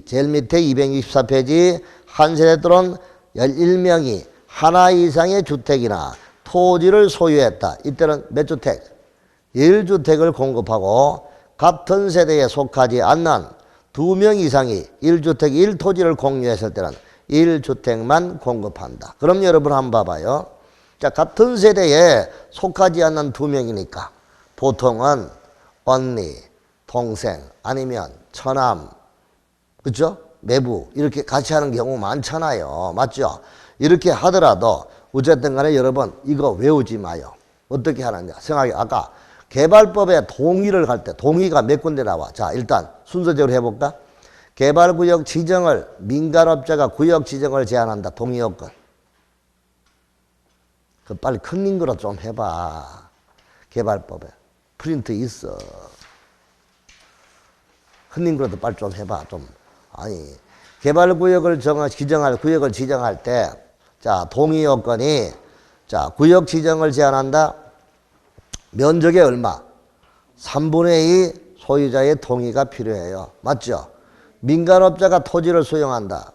제일 밑에 264페이지 한 세대 또는 11명이 하나 이상의 주택이나 토지를 소유했다. 이때는 몇 주택? 1주택을 공급하고, 같은 세대에 속하지 않는 2명 이상이 1주택 1토지를 공유했을 때는 1주택만 공급한다. 그럼 여러분 한번 봐봐요. 자, 같은 세대에 속하지 않는 2명이니까 보통은 언니, 동생, 아니면 처남, 그렇죠? 매부 이렇게 같이 하는 경우 많잖아요. 맞죠? 이렇게 하더라도 어쨌든 간에 여러분 이거 외우지 마요. 어떻게 하느냐 생각해. 아까 개발법에 동의를 할 때 동의가 몇 군데 나와. 자, 일단 순서대로 해볼까? 개발구역 지정을 민간업자가 구역 지정을 제한한다. 동의요건. 그 빨리 큰 링크로 좀 해봐. 개발법에 프린트 있어. 큰 링크로도 빨리 좀 해봐. 좀. 아니, 개발구역을 구역을 지정할 때, 자, 동의 요건이, 자, 구역 지정을 제한한다. 면적의 얼마? 3분의 2 소유자의 동의가 필요해요. 맞죠? 민간업자가 토지를 수용한다.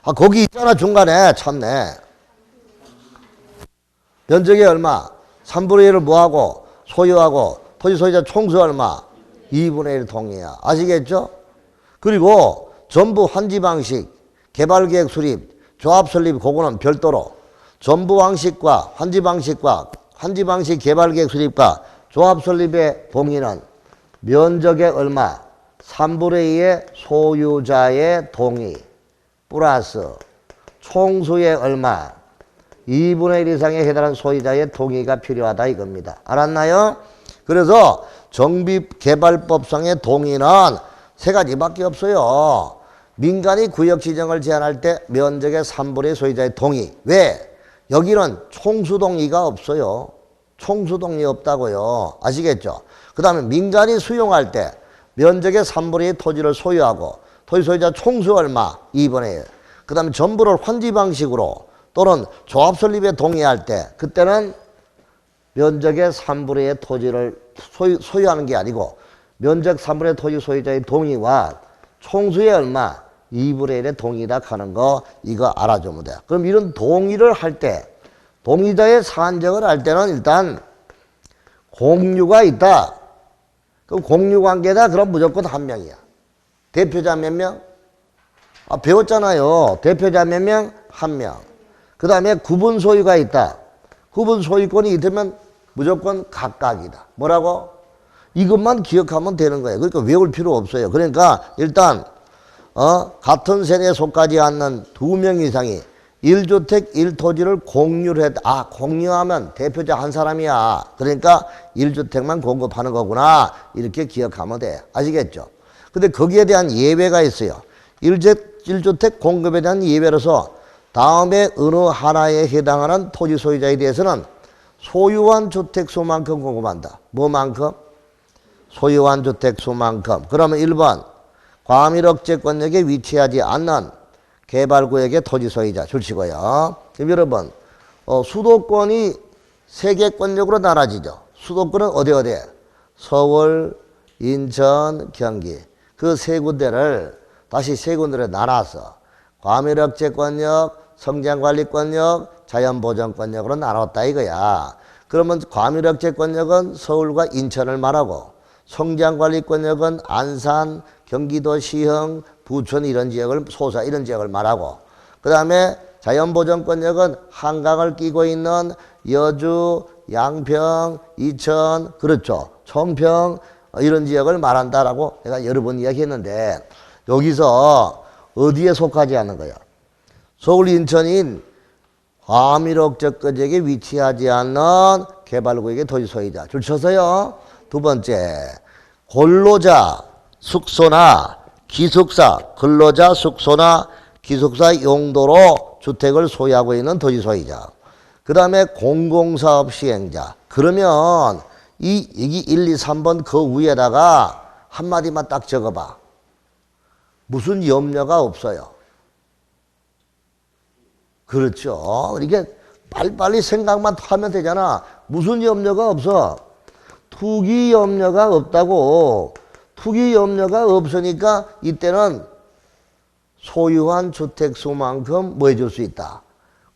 아, 거기 있잖아, 중간에. 참네. 면적의 얼마? 3분의 1을 뭐하고? 소유하고, 토지 소유자 총수 얼마? 2분의 1 동의야. 아시겠죠? 그리고 전부 환지 방식, 개발계획 수립, 조합 설립, 그거는 별도로 전부 방식과 환지 방식 개발계획 수립과 조합 설립의 동의는 면적의 얼마? 3분의 2의 소유자의 동의 플러스 총수의 얼마? 2분의 1 이상에 해당하는 소유자의 동의가 필요하다 이겁니다. 알았나요? 그래서 정비개발법상의 동의는 세 가지밖에 없어요. 민간이 구역 지정을 제한할 때 면적의 3분의 1 소유자의 동의. 왜? 여기는 총수 동의가 없어요. 총수 동의 없다고요. 아시겠죠? 그 다음에 민간이 수용할 때 면적의 3분의 1 토지를 소유하고 토지 소유자 총수 얼마? 2분의 1. 그 다음에 전부를 환지 방식으로 또는 조합 설립에 동의할 때 그때는 면적의 3분의 1 토지를 소유하는 게 아니고 면적 3분의 1 토지 소유자의 동의와 총수의 얼마? 2분의 1의 동의다 하는 거 이거 알아주면 돼. 그럼 이런 동의를 할 때 동의자의 산적을 할 때는 일단 공유가 있다. 그럼 공유관계다. 그럼 무조건 한 명이야. 대표자 몇 명? 배웠잖아요. 대표자 몇 명? 한 명. 그 다음에 구분 소유가 있다. 구분 소유권이 있으면 무조건 각각이다. 뭐라고? 이것만 기억하면 되는 거예요. 그러니까 외울 필요 없어요. 그러니까 일단 같은 세대에 속하지 않는 2명 이상이 1주택 1토지를 공유를 했다. 공유하면 대표자 한 사람이야. 그러니까 1주택만 공급하는 거구나. 이렇게 기억하면 돼. 아시겠죠? 근데 거기에 대한 예외가 있어요. 1주택 공급에 대한 예외로서 다음에 어느 하나에 해당하는 토지 소유자에 대해서는 소유한 주택수만큼 공급한다. 뭐만큼? 소유한 주택수만큼. 그러면 1번 과밀억제권역에 위치하지 않는 개발구역의 토지 소유자 줄치고요. 그럼 여러분 수도권이 3개권역으로 나눠지죠. 수도권은 어디? 서울, 인천, 경기. 그 3군데를 다시 3군데로 나눠서 과밀억제권역, 성장관리권역, 자연보전권역으로 나눴다 이거야. 그러면 과밀억제권역은 서울과 인천을 말하고 성장관리권역은 안산, 경기도 시흥, 부천 이런 지역을 소사 이런 지역을 말하고 그 다음에 자연보전권역은 한강을 끼고 있는 여주, 양평, 이천 그렇죠. 청평 이런 지역을 말한다라고 내가 여러 번 이야기했는데 여기서 어디에 속하지 않는 거야? 서울 인천인 과밀억제권역에 위치하지 않는 개발구역의 토지 소유자 줄 쳐서요. 두 번째 근로자 숙소나 기숙사 근로자 숙소나 기숙사 용도로 주택을 소유하고 있는 토지 소유자. 그 다음에 공공사업 시행자. 그러면 여기 1, 2, 3번 그 위에다가 한마디만 딱 적어봐. 무슨 염려가 없어요. 그렇죠. 이게 빨리빨리 생각만 하면 되잖아. 무슨 염려가 없어? 투기 염려가 없다고. 투기 염려가 없으니까 이때는 소유한 주택수만큼 뭐 해줄 수 있다.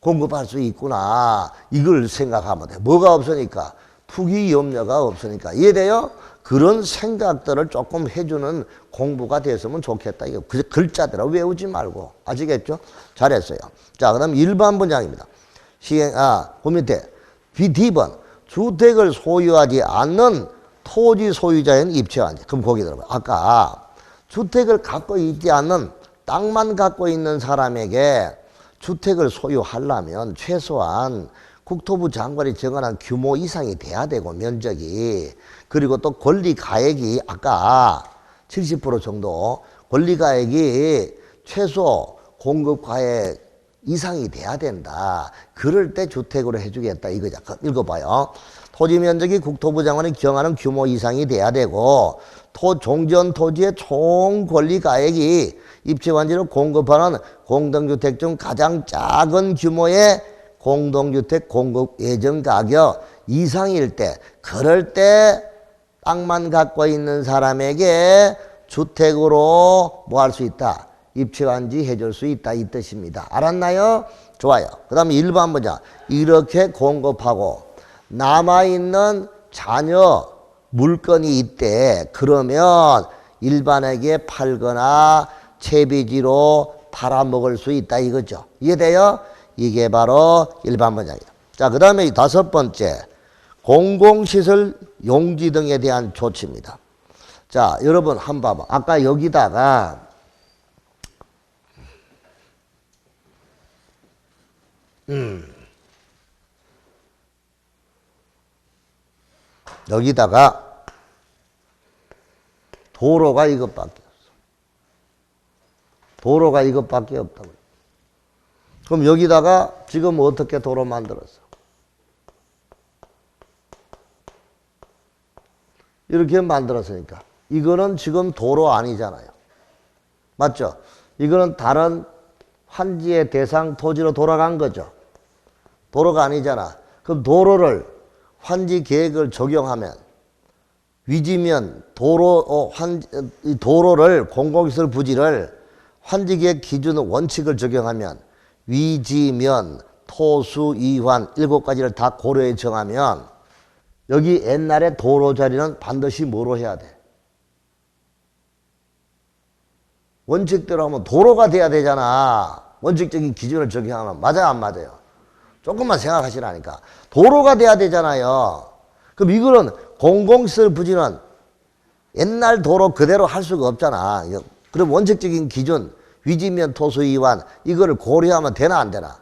공급할 수 있구나. 이걸 생각하면 돼. 뭐가 없으니까? 투기 염려가 없으니까. 이해돼요? 그런 생각들을 조금 해주는 공부가 됐으면 좋겠다. 이거 글자대로 외우지 말고. 아시겠죠? 잘했어요. 자, 그 다음 1번 문장입니다. 그 밑에 D번. 주택을 소유하지 않는 토지 소유자인 입체환지. 그럼 거기 들어봐요. 아까 주택을 갖고 있지 않는 땅만 갖고 있는 사람에게 주택을 소유하려면 최소한 국토부 장관이 정한 규모 이상이 돼야 되고 면적이 그리고 또 권리가액이 아까 70% 정도 권리가액이 최소 공급가액 이상이 돼야 된다. 그럴 때 주택으로 해주겠다 이거죠. 읽어봐요. 토지 면적이 국토부 장관이 정하는 규모 이상이 돼야 되고 종전 토지의 총 권리가액이 입지완지로 공급하는 공동주택 중 가장 작은 규모의 공동주택 공급 예정 가격 이상일 때 그럴 때 땅만 갖고 있는 사람에게 주택으로 뭐 할 수 있다. 입지완지 해줄 수 있다 이 뜻입니다. 알았나요? 좋아요. 그 다음에 1번 보자. 이렇게 공급하고 남아있는 자녀 물건이 있대. 그러면 일반에게 팔거나 채비지로 팔아먹을 수 있다 이거죠. 이해돼요? 이게 바로 일반 문장이에요. 자, 그 다음에 5번째 공공시설 용지 등에 대한 조치입니다. 자, 여러분 한번 봐봐. 아까 여기다가 여기다가 도로가 이것밖에 없어. 도로가 이것밖에 없다고. 그럼 여기다가 지금 어떻게 도로 만들었어? 이렇게 만들었으니까 이거는 지금 도로 아니잖아요. 맞죠? 이거는 다른 환지의 대상 토지로 돌아간 거죠. 도로가 아니잖아. 그럼 도로를 환지 계획을 적용하면 위지면 도로를 공공시설 부지를 환지계획 기준 원칙을 적용하면 위지면, 토수, 이환 7가지를 다 고려해 정하면 여기 옛날에 도로 자리는 반드시 뭐로 해야 돼? 원칙대로 하면 도로가 돼야 되잖아. 원칙적인 기준을 적용하면. 맞아요, 안 맞아요? 조금만 생각하시라니까. 도로가 돼야 되잖아요. 그럼 이거는 공공시설 부지는 옛날 도로 그대로 할 수가 없잖아. 그럼 원칙적인 기준, 위지면, 토수, 이환 이거를 고려하면 되나 안 되나?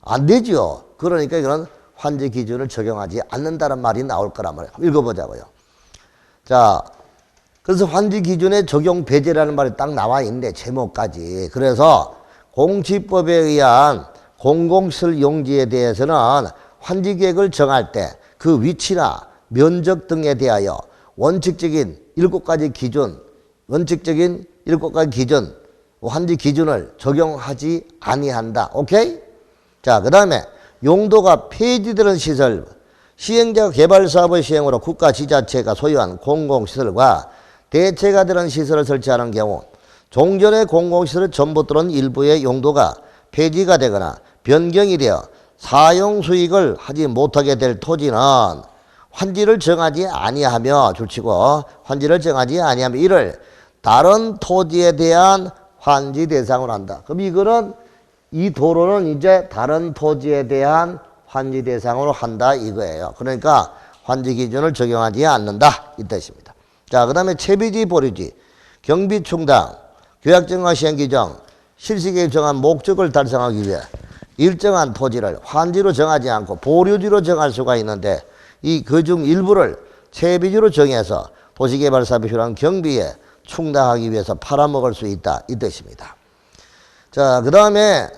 안 되죠. 그러니까 이거는 환지 기준을 적용하지 않는다는 말이 나올 거란 말이에요. 읽어보자고요. 자, 그래서 환지 기준의 적용 배제라는 말이 딱 나와 있는데 제목까지. 그래서 공시법에 의한 공공시설 용지에 대해서는 환지 계획을 정할 때 그 위치나 면적 등에 대하여 원칙적인 7가지 기준, 원칙적인 7가지 기준, 환지 기준을 적용하지 아니한다. 오케이? 자, 그 다음에 용도가 폐지되는 시설, 시행자가 개발사업의 시행으로 국가 지자체가 소유한 공공시설과 대체가 되는 시설을 설치하는 경우 종전의 공공시설을 전부 또는 일부의 용도가 폐지가 되거나 변경이 되어 사용 수익을 하지 못하게 될 토지는 환지를 정하지 아니하며 줄치고 환지를 정하지 아니하며 이를 다른 토지에 대한 환지 대상으로 한다. 그럼 이거는 이 도로는 이제 다른 토지에 대한 환지 대상으로 한다 이거예요. 그러니까 환지 기준을 적용하지 않는다 이 뜻입니다. 자, 그 다음에 채비지, 보류지, 경비 충당, 규약정과 시행규정, 실시계획 정한 목적을 달성하기 위해 일정한 토지를 환지로 정하지 않고 보류지로 정할 수가 있는데 이 그중 일부를 채비지로 정해서 도시개발사업에 필요한 경비에 충당하기 위해서 팔아먹을 수 있다 이 뜻입니다. 자, 그 다음에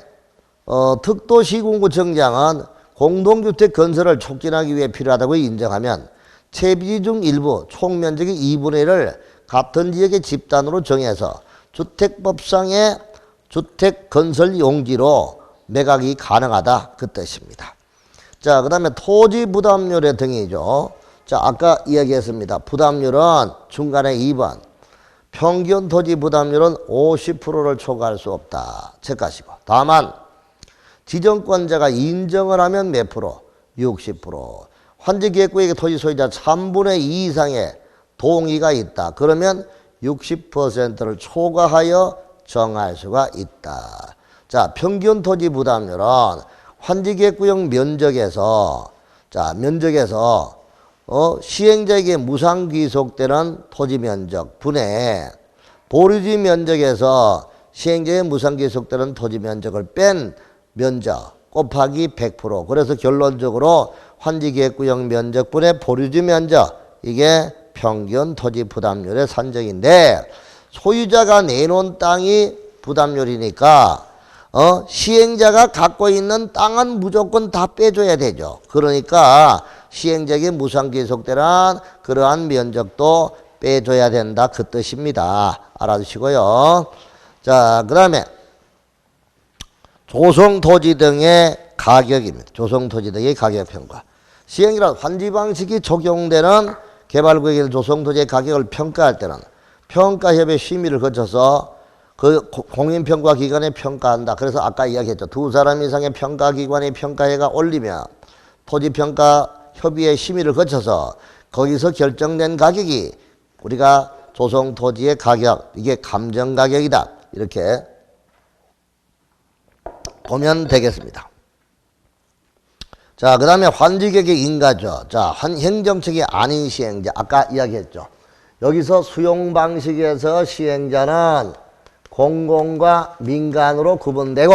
특도시군구청장은 공동주택 건설을 촉진하기 위해 필요하다고 인정하면 채비지 중 일부 총면적의 2분의 1을 같은 지역의 집단으로 정해서 주택법상의 주택건설 용지로 매각이 가능하다 그 뜻입니다. 자, 그 다음에 토지부담률의 등이죠. 자, 아까 이야기했습니다. 부담률은 중간에 2번. 평균 토지 부담률은 50%를 초과할 수 없다. 체크하시고. 다만 지정권자가 인정을 하면 몇 프로? 60%. 환지계획구역의 토지 소유자 3분의 2 이상의 동의가 있다. 그러면 60%를 초과하여 정할 수가 있다. 자, 평균 토지 부담률은 환지계획구역 면적에서 시행자에게 무상 귀속되는 토지 면적 분의 보류지 면적에서 시행자의 무상 귀속되는 토지 면적을 뺀 면적 곱하기 100%. 그래서 결론적으로 환지계획구역 면적 분의 보류지 면적 이게 평균 토지 부담률의 산정인데 소유자가 내놓은 땅이 부담률이니까 시행자가 갖고 있는 땅은 무조건 다 빼줘야 되죠. 그러니까 시행자에게 무상 귀속되는 그러한 면적도 빼줘야 된다 그 뜻입니다. 알아두시고요. 자, 그 다음에 조성토지 등의 가격입니다. 조성토지 등의 가격 평가. 시행이란 환지 방식이 적용되는 개발구역의 조성토지의 가격을 평가할 때는 평가협의 심의를 거쳐서 그 공인평가 기관에 평가한다. 그래서 아까 이야기했죠. 2사람 이상의 평가기관의 평가회가 올리면 토지평가협의회 심의를 거쳐서 거기서 결정된 가격이 우리가 조성토지의 가격, 이게 감정가격이다. 이렇게 보면 되겠습니다. 자, 그 다음에 환지계획의 인가죠. 자, 행정책이 아닌 시행자. 아까 이야기했죠. 여기서 수용방식에서 시행자는 공공과 민간으로 구분되고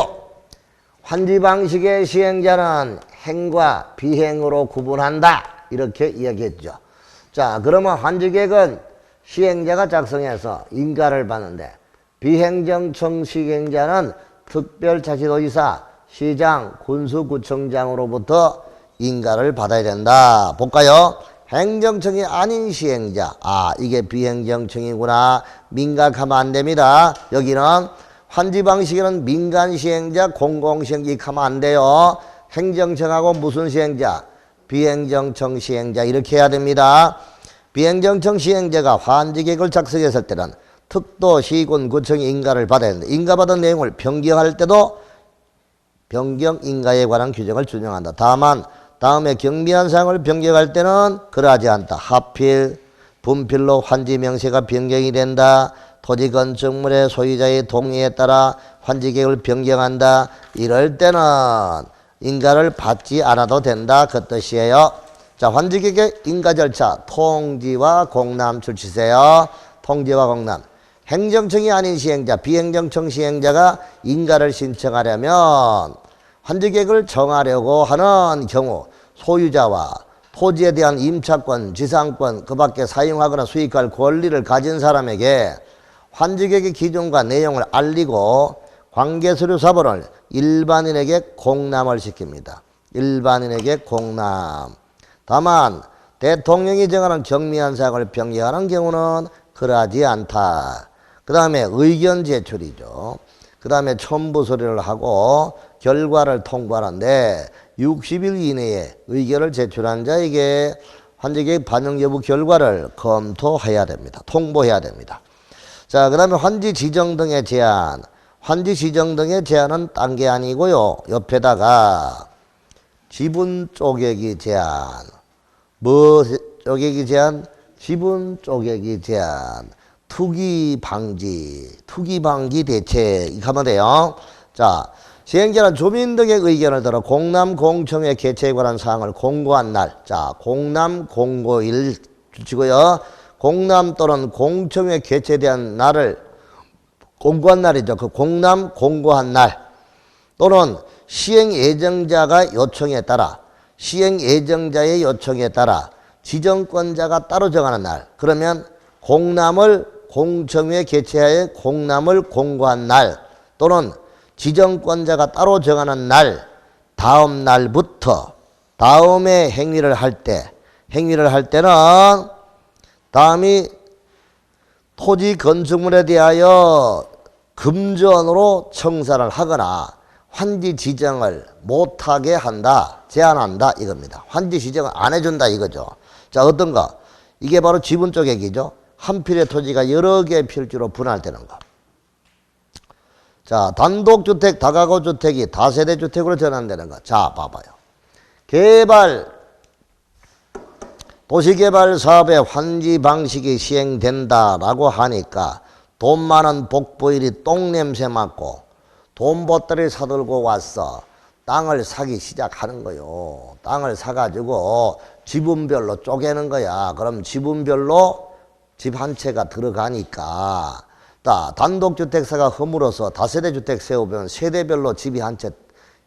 환지방식의 시행자는 행과 비행으로 구분한다. 이렇게 이야기했죠. 자, 그러면 환지계획은 시행자가 작성해서 인가를 받는데 비행정청 시행자는 특별자치도지사, 시장, 군수구청장으로부터 인가를 받아야 된다. 볼까요? 행정청이 아닌 시행자. 아, 이게 비행정청이구나. 민각하면 안 됩니다. 여기는 환지방식에는 민간 시행자, 공공시행자 하면 안 돼요. 행정청하고 무슨 시행자? 비행정청 시행자 이렇게 해야 됩니다. 비행정청 시행자가 환지계획을 작성했을 때는 특도, 시군, 구청이 인가를 받아야 되는데 인가받은 내용을 변경할 때도 변경 인가에 관한 규정을 준용한다. 다만 다음에 경미한 사항을 변경할 때는 그러하지 않다. 하필 분필로 환지 명세가 변경이 된다. 토지 건축물의 소유자의 동의에 따라 환지 계획을 변경한다. 이럴 때는 인가를 받지 않아도 된다. 그 뜻이에요. 자, 환지 계획의 인가 절차 통지와 공람 줄치세요. 통지와 공람. 행정청이 아닌 시행자, 비행정청 시행자가 인가를 신청하려면 환지 계획을 정하려고 하는 경우 소유자와 토지에 대한 임차권, 지상권, 그 밖에 사용하거나 수익할 권리를 가진 사람에게 환지 계획의 기준과 내용을 알리고 관계서류 사본을 일반인에게 공람을 시킵니다. 일반인에게 공람. 다만 대통령이 정하는 경미한 사항을 변경하는 경우는 그러하지 않다. 그 다음에 의견 제출이죠. 그 다음에 첨부 서류를 하고 결과를 통보하는데 60일 이내에 의견을 제출한 자에게 환지계획 반영 여부 결과를 검토해야 됩니다. 통보해야 됩니다. 자, 그 다음에 환지 지정 등의 제한. 환지 지정 등의 제한은 딴 게 아니고요. 옆에다가 지분 쪼개기 제한. 뭐 쪼개기 제한? 지분 쪼개기 제한. 투기 방지, 투기 방지 대책 이렇게 하면 돼요. 자, 시행자는 주민 등의 의견을 들어 공람 공청회 개최에 관한 사항을 공고한 날, 자, 공람 공고일 주시고요. 공람 또는 공청회 개최에 대한 날을 공고한 날이죠. 그 공람 공고한 날 또는 시행 예정자가 요청에 따라 시행 예정자의 요청에 따라 지정권자가 따로 정하는 날, 그러면 공람을 공청회 개최하에 공람을 공고한 날 또는 지정권자가 따로 정하는 날 다음 날부터 다음에 행위를 할 때는 다음이 토지 건축물에 대하여 금전으로 청사를 하거나 환지 지정을 못하게 한다, 제한한다 이겁니다. 환지 지정을 안 해준다 이거죠. 자, 어떤가? 이게 바로 지분 쪼개기죠. 한 필의 토지가 여러 개의 필지로 분할되는 거. 자, 단독주택, 다가구주택이 다세대주택으로 전환되는 거. 자, 봐봐요. 도시개발 사업의 환지 방식이 시행된다라고 하니까 돈 많은 복부일이 똥냄새 맡고 돈보따리 사들고 왔어. 땅을 사기 시작하는 거요. 땅을 사가지고 지분별로 쪼개는 거야. 그럼 지분별로 집 한 채가 들어가니까 단독주택사가 허물어서 다세대 주택 세우면 세대별로 집이 한 채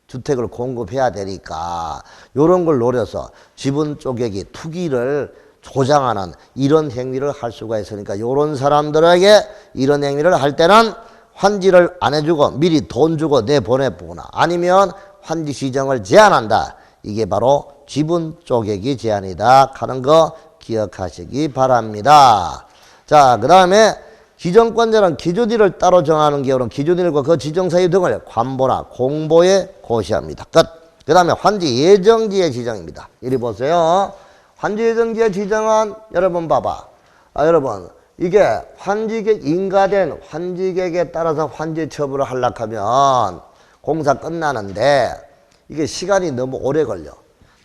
주택을 공급해야 되니까 이런 걸 노려서 지분 쪼개기 투기를 조장하는 이런 행위를 할 수가 있으니까 이런 사람들에게 이런 행위를 할 때는 환지를 안 해주고 미리 돈 주고 내보내보거나 아니면 환지 지정을 제한한다. 이게 바로 지분 쪼개기 제한이다 하는 거 기억하시기 바랍니다. 자, 그 다음에 지정권자는 기준일을 따로 정하는 경우는 기준일과 그 지정사유 등을 관보나 공보에 고시합니다. 끝. 그 다음에 환지 예정지의 지정입니다. 이리 보세요. 환지 예정지의 지정은 여러분 봐봐. 여러분 이게 환지계획 인가된 환지계획에 따라서 환지 처분을 하려고 하면 공사 끝나는데 이게 시간이 너무 오래 걸려.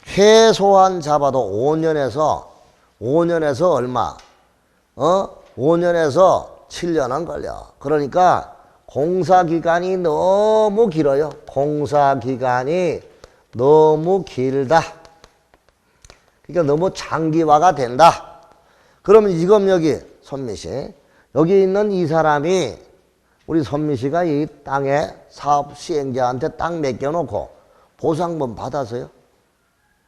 최소한 잡아도 5년에서 얼마? 5년에서 7년은 걸려. 그러니까 공사기간이 너무 길어요. 공사기간이 너무 길다. 그러니까 너무 장기화가 된다. 그러면 지금 여기 선미씨, 여기 있는 이 사람이 우리 선미씨가 이 땅에 사업 시행자한테 땅 맡겨놓고 보상금 받았어요?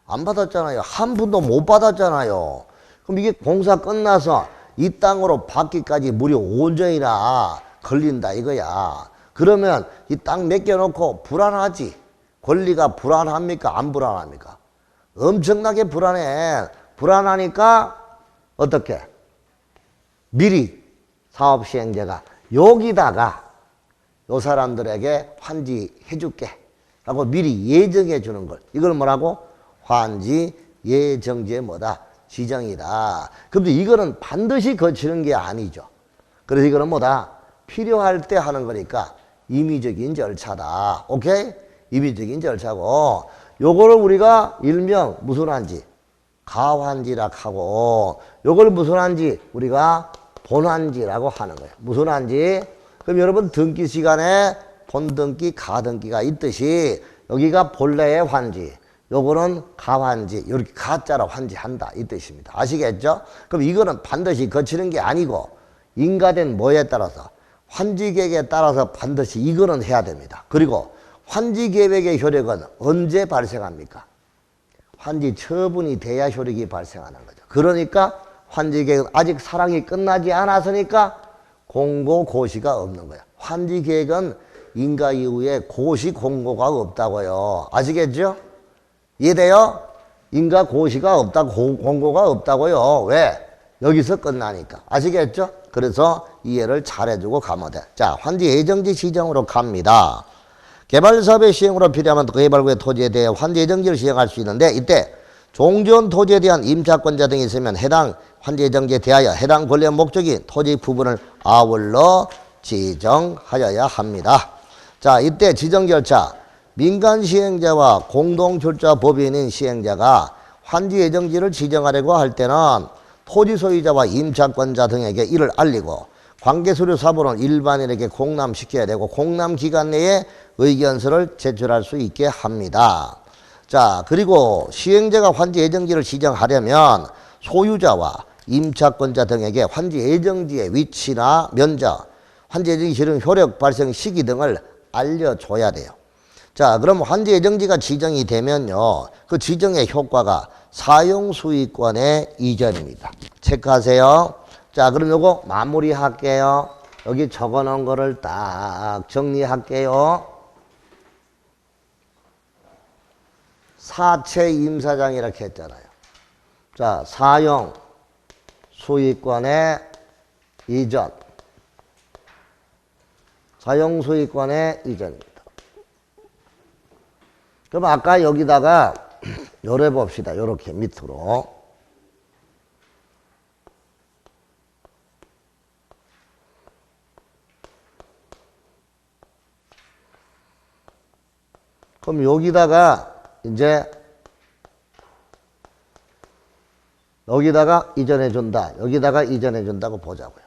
안 받았잖아요. 한 푼도 못 받았잖아요. 그럼 이게 공사 끝나서 이 땅으로 받기까지 무려 5년이나 걸린다 이거야. 그러면 이 땅 맡겨놓고 불안하지. 권리가 불안합니까? 안 불안합니까? 엄청나게 불안해. 불안하니까 어떻게? 미리 사업 시행자가 여기다가 요 사람들에게 환지 해줄게 라고 미리 예정해 주는 걸. 이걸 뭐라고? 환지 예정지의 뭐다? 지정이다. 근데 이거는 반드시 거치는 게 아니죠. 그래서 이거는 뭐다? 필요할 때 하는 거니까 임의적인 절차다. 오케이? 임의적인 절차고, 요거를 우리가 일명 무슨 환지? 가환지라 하고, 요걸 무슨 환지? 우리가 본환지라고 하는 거예요. 무슨 환지? 그럼 여러분 등기 시간에 본등기, 가등기가 있듯이 여기가 본래의 환지, 요거는 가환지, 이렇게 가짜로 환지한다 이 뜻입니다. 아시겠죠? 그럼 이거는 반드시 거치는 게 아니고 인가된 뭐에 따라서 환지계획에 따라서 반드시 이거는 해야 됩니다. 그리고 환지계획의 효력은 언제 발생합니까? 환지 처분이 돼야 효력이 발생하는 거죠. 그러니까 환지계획은 아직 사랑이 끝나지 않았으니까 공고 고시가 없는 거야. 환지계획은 인가 이후에 고시 공고가 없다고요. 아시겠죠? 이해돼요? 인가 고시가 없다고, 공고가 없다고요. 왜? 여기서 끝나니까. 아시겠죠? 그래서 이해를 잘해주고 가면 돼. 자, 환지 예정지 지정으로 갑니다. 개발사업의 시행으로 필요하면 개발구의 토지에 대해 환지 예정지를 시행할 수 있는데, 이때 종전 토지에 대한 임차권자 등이 있으면 해당 환지 예정지에 대하여 해당 권리의 목적인 토지 부분을 아울러 지정하여야 합니다. 자, 이때 지정 절차. 민간 시행자와 공동 출자 법인인 시행자가 환지 예정지를 지정하려고 할 때는 토지 소유자와 임차권자 등에게 이를 알리고 관계서류 사본을 일반인에게 공람시켜야 되고 공람 기간 내에 의견서를 제출할 수 있게 합니다. 자, 그리고 시행자가 환지 예정지를 지정하려면 소유자와 임차권자 등에게 환지 예정지의 위치나 면적, 환지 예정지 실행 효력 발생 시기 등을 알려줘야 돼요. 자, 그럼 환지 예정지가 지정이 되면요, 그 지정의 효과가 사용수익권의 이전입니다. 체크하세요. 자, 그럼 요거 마무리할게요. 여기 적어 놓은 거를 딱 정리할게요. 사채 임사장 이렇게 했잖아요. 자, 사용 수익권의 이전. 사용 수익권의 이전입니다. 그럼 아까 여기다가 요래 봅시다. 요렇게 밑으로. 그럼 여기다가 이제 여기다가 이전해 준다. 여기다가 이전해 준다고 보자고요.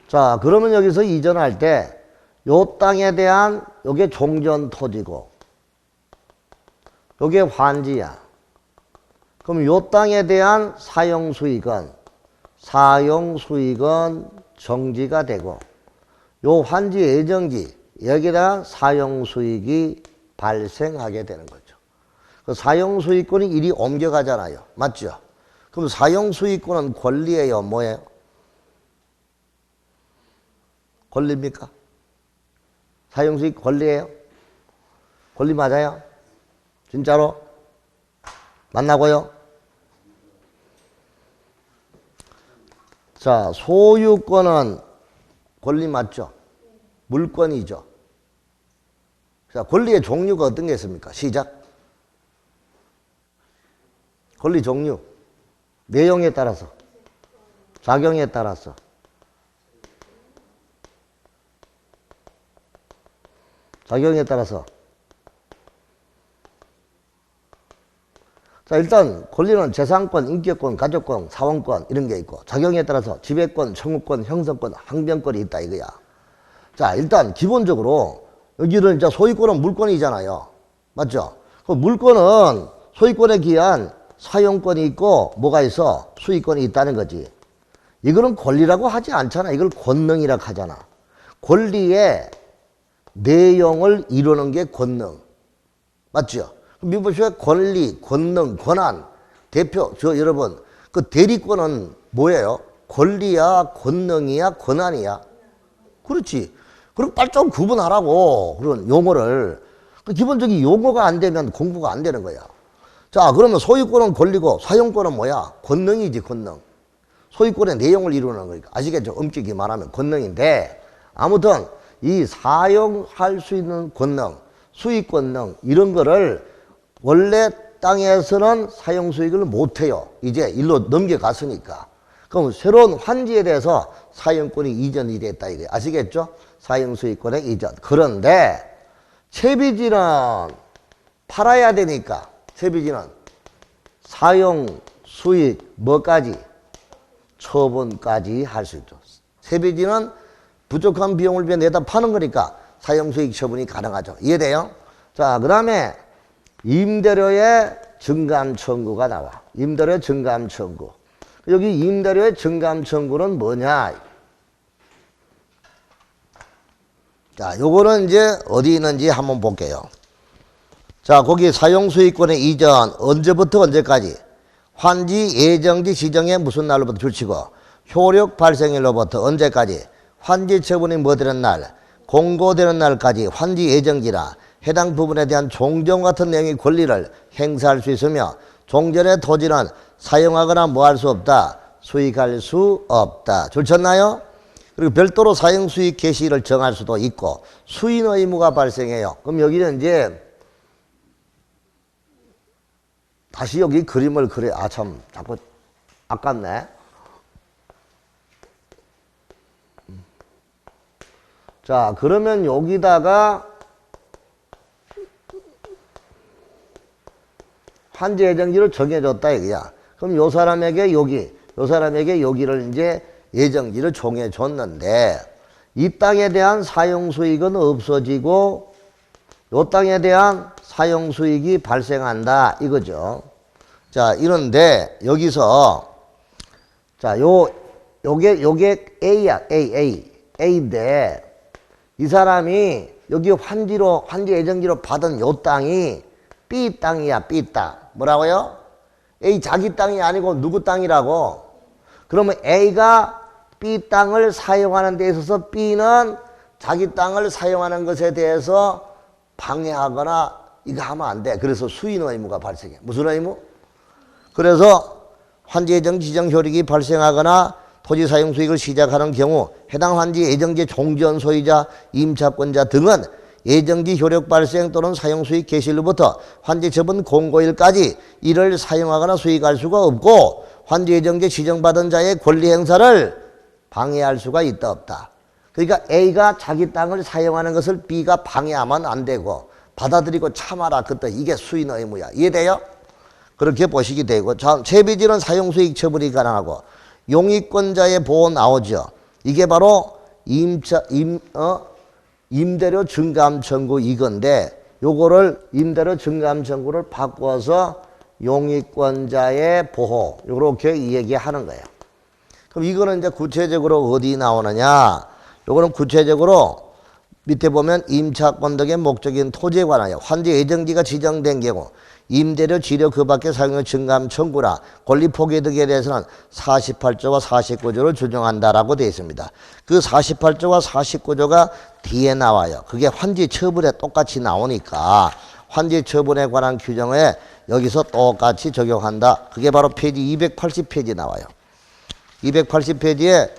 자, 그러면 여기서 이전할 때 요 땅에 대한 요게 종전 토지고 요게 환지야. 그럼 요 땅에 대한 사용 수익은 정지가 되고 요 환지 예정지 여기다가 사용 수익이 발생하게 되는 거죠. 그 사용 수익권이 이리 옮겨가잖아요. 맞죠? 그럼 사용 수익권은 권리예요, 뭐예요? 권리입니까? 사용수익 권리예요? 권리 맞아요? 진짜로? 맞나고요? 자, 소유권은 권리 맞죠? 물권이죠. 자, 권리의 종류가 어떤 게 있습니까? 시작. 권리 종류. 내용에 따라서. 작용에 따라서. 작용에 따라서. 자, 일단 권리는 재산권, 인격권, 가족권, 사원권 이런 게 있고 작용에 따라서 지배권, 청구권, 형성권, 항변권이 있다 이거야. 자, 일단 기본적으로 여기는 이제 소유권은 물권이잖아요. 맞죠? 그 물권은 소유권에 기한 사용권이 있고 뭐가 있어? 수익권이 있다는 거지. 이거는 권리라고 하지 않잖아. 이걸 권능이라고 하잖아. 권리의 내용을 이루는 게 권능. 맞죠? 미보시오 권리, 권능, 권한. 대표, 여러분, 그 대리권은 뭐예요? 권리야, 권능이야, 권한이야? 그렇지. 그럼 빨리 좀 구분하라고. 그런 용어를. 그 기본적인 용어가 안 되면 공부가 안 되는 거야. 자, 그러면 소유권은 권리고 사용권은 뭐야? 권능이지, 권능. 소유권의 내용을 이루는 거니까. 아시겠죠? 엄격히 말하면 권능인데, 아무튼, 이 사용할 수 있는 권능, 수익 권능 이런 거를 원래 땅에서는 사용수익을 못해요. 이제 일로 넘겨갔으니까. 그럼 새로운 환지에 대해서 사용권이 이전이 됐다 이래. 아시겠죠? 사용수익권의 이전. 그런데 채비지는 팔아야 되니까 채비지는 사용수익 뭐까지? 처분까지 할 수 있죠. 채비지는 부족한 비용을 위해 내다 파는 거니까 사용수익 처분이 가능하죠. 이해돼요? 자, 그 다음에 임대료의 증감 청구가 나와. 임대료의 증감 청구. 여기 임대료의 증감 청구는 뭐냐? 자, 요거는 이제 어디 있는지 한번 볼게요. 자, 거기 사용수익권의 이전 언제부터 언제까지? 환지 예정지 지정의 무슨 날로부터 줄치고 효력 발생일로부터 언제까지? 환지 처분이 뭐 되는 날? 공고되는 날까지 환지 예정지라 해당 부분에 대한 종전 같은 내용의 권리를 행사할 수 있으며 종전의 토지는 사용하거나 뭐 할 수 없다. 수익할 수 없다. 줄쳤나요? 그리고 별도로 사용수익 개시를 정할 수도 있고 수인 의무가 발생해요. 그럼 여기는 이제 다시 여기 그림을 그려. 아, 참 자꾸 아깝네. 자, 그러면 여기다가 환지 예정지를 정해줬다 이거야. 그럼 요 사람에게 여기, 요 사람에게 여기를 이제 예정지를 정해줬는데 이 땅에 대한 사용수익은 없어지고 요 땅에 대한 사용수익이 발생한다 이거죠. 자, 이런데 여기서 자, 요게 A야, A인데 이 사람이 여기 환지 예정지로 받은 요 땅이 B 땅이야, B 땅. 뭐라고요? A 자기 땅이 아니고 누구 땅이라고? 그러면 A가 B 땅을 사용하는 데 있어서 B는 자기 땅을 사용하는 것에 대해서 방해하거나 이거 하면 안 돼. 그래서 수인 의무가 발생해. 무슨 의무? 그래서 환지 예정 지정 효력이 발생하거나 토지 사용 수익을 시작하는 경우 해당 환지 예정지 종전 소유자, 임차권자 등은 예정지 효력 발생 또는 사용 수익 개시일로부터 환지 처분 공고일까지 이를 사용하거나 수익할 수가 없고 환지 예정지 지정받은 자의 권리 행사를 방해할 수가 있다 없다. 그러니까 A가 자기 땅을 사용하는 것을 B가 방해하면 안 되고 받아들이고 참아라 그때 이게 수인 의무야. 이해돼요? 그렇게 보시기 되고 채비지는 사용 수익 처분이 가능하고 용익권자의 보호 나오죠. 이게 바로 임대료 증감 청구 이건데 요거를 임대료 증감 청구를 바꿔서 용익권자의 보호 요렇게 얘기하는 거예요. 그럼 이거는 이제 구체적으로 어디 나오느냐? 요거는 구체적으로 밑에 보면 임차권 등의 목적인 토지에 관하여 환지 예정지가 지정된 경우 임대료 지료 그 밖의 사용료 증감 청구나 권리 포기 등에 대해서는 48조와 49조를 준용한다라고 되어 있습니다. 그 48조와 49조가 뒤에 나와요. 그게 환지 처분에 똑같이 나오니까 환지 처분에 관한 규정에 여기서 똑같이 적용한다. 그게 바로 페이지 280페이지 나와요. 280페이지에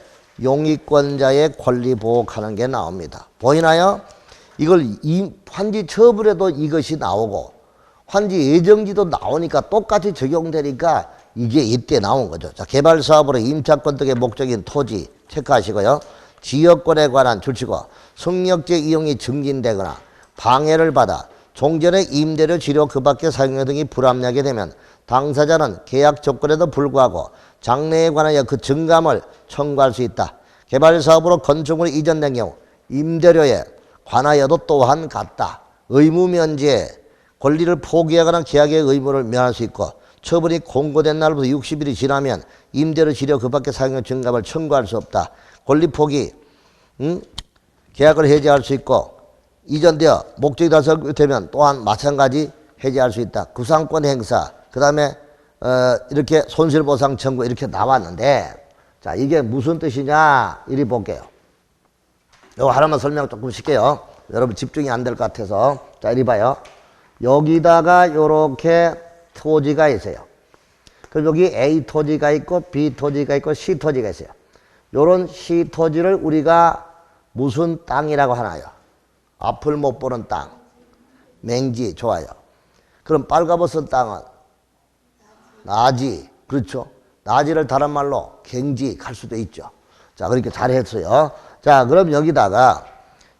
용익권자의 권리 보호하는 게 나옵니다. 보이나요? 이걸 환지 처분에도 이것이 나오고 환지 예정지도 나오니까 똑같이 적용되니까 이게 이때 나온 거죠. 자, 개발 사업으로 임차권 등의 목적인 토지 체크하시고요. 지역권에 관한 줄치고 성역제 이용이 증진되거나 방해를 받아 종전의 임대료 지료 그 밖의 사용료 등이 불합리하게 되면 당사자는 계약 조건에도 불구하고 장래에 관하여 그 증감을 청구할 수 있다. 개발 사업으로 건축물이 이전된 경우 임대료에 관하여도 또한 같다. 의무 면제 권리를 포기하거나 계약의 의무를 면할 수 있고 처분이 공고된 날부터 60일이 지나면 임대료 지료 그 밖의 사용료 증감을 청구할 수 없다. 권리 포기 계약을 해지할 수 있고 이전되어 목적이 달성되면 또한 마찬가지 해지할 수 있다. 구상권 행사 그 다음에 이렇게 손실보상 청구 이렇게 나왔는데 자 이게 무슨 뜻이냐 이리 볼게요. 이거 하나만 설명 조금 쉴게요. 여러분 집중이 안 될 것 같아서 자 이리 봐요. 여기다가 요렇게 토지가 있어요. 그럼 여기 A 토지가 있고 B 토지가 있고 C 토지가 있어요. 요런 C 토지를 우리가 무슨 땅이라고 하나요? 앞을 못 보는 땅. 맹지 좋아요. 그럼 빨가벗은 땅은 나지. 그렇죠. 나지를 다른 말로 갱지 갈 수도 있죠. 자, 그렇게 잘했어요. 자, 그럼 여기다가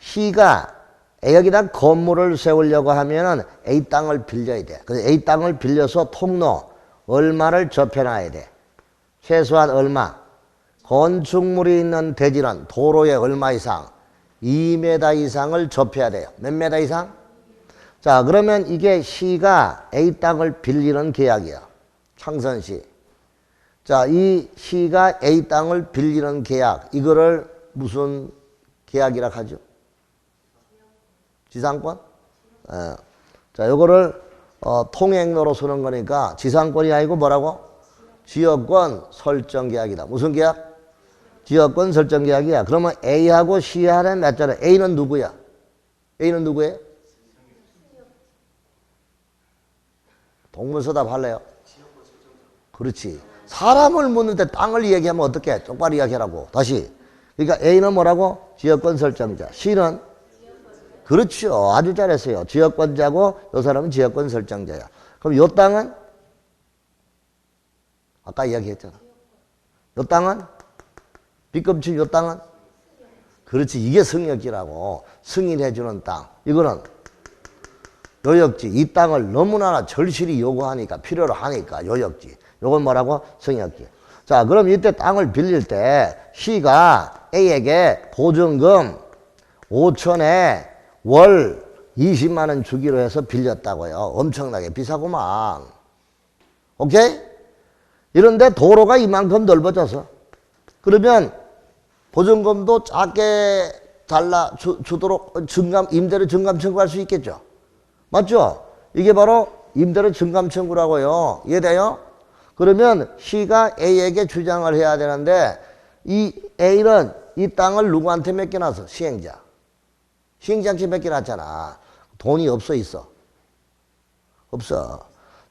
시가 여기다 건물을 세우려고 하면은 A 땅을 빌려야 돼. 그래서 A 땅을 빌려서 통로 얼마를 접해놔야 돼. 최소한 얼마? 건축물이 있는 대지는 도로에 얼마 이상? 2m 이상을 접해야 돼요. 몇 m 이상? 자, 그러면 이게 시가 A 땅을 빌리는 계약이야. 창선시. 자, 이 시가 A 땅을 빌리는 계약, 이거를 무슨 계약이라 하죠? 지상권? 자, 요거를 통행로로 쓰는 거니까 지상권이 아니고 뭐라고? 지역권 설정 계약이다. 무슨 계약? 지역권 설정 계약이야. 그러면 A하고 C하는 몇 자리? A는 누구야? A는 누구예요? 동문서답 할래요? 그렇지. 사람을 묻는데 땅을 이야기하면 어떻게? 똑바로 이야기하라고. 다시. 그러니까 A는 뭐라고? 지역권 설정자. C는? 그렇죠. 아주 잘했어요. 지역권자고 이 사람은 지역권 설정자야. 그럼 요 땅은? 아까 이야기했잖아. 요 땅은? 빗금칠 요 땅은? 그렇지. 이게 승역지라고. 승인해주는 땅. 이거는 요역지. 이 땅을 너무나 절실히 요구하니까, 필요로 하니까 요역지. 요건 뭐라고? 승역지. 자, 그럼 이때 땅을 빌릴 때 시가 A에게 보증금 5천에 월 20만 원 주기로 해서 빌렸다고요. 엄청나게 비싸구만. 오케이? 이런데 도로가 이만큼 넓어져서 그러면 보증금도 작게 주도록 임대료 증감 청구할 수 있겠죠. 맞죠? 이게 바로 임대료 증감 청구라고요. 이해돼요? 그러면 C가 A에게 주장을 해야 되는데 이 A는 이 땅을 누구한테 맡겨놨어? 시행자. 시행자한테 맡겨놨잖아. 돈이 없어 있어? 없어.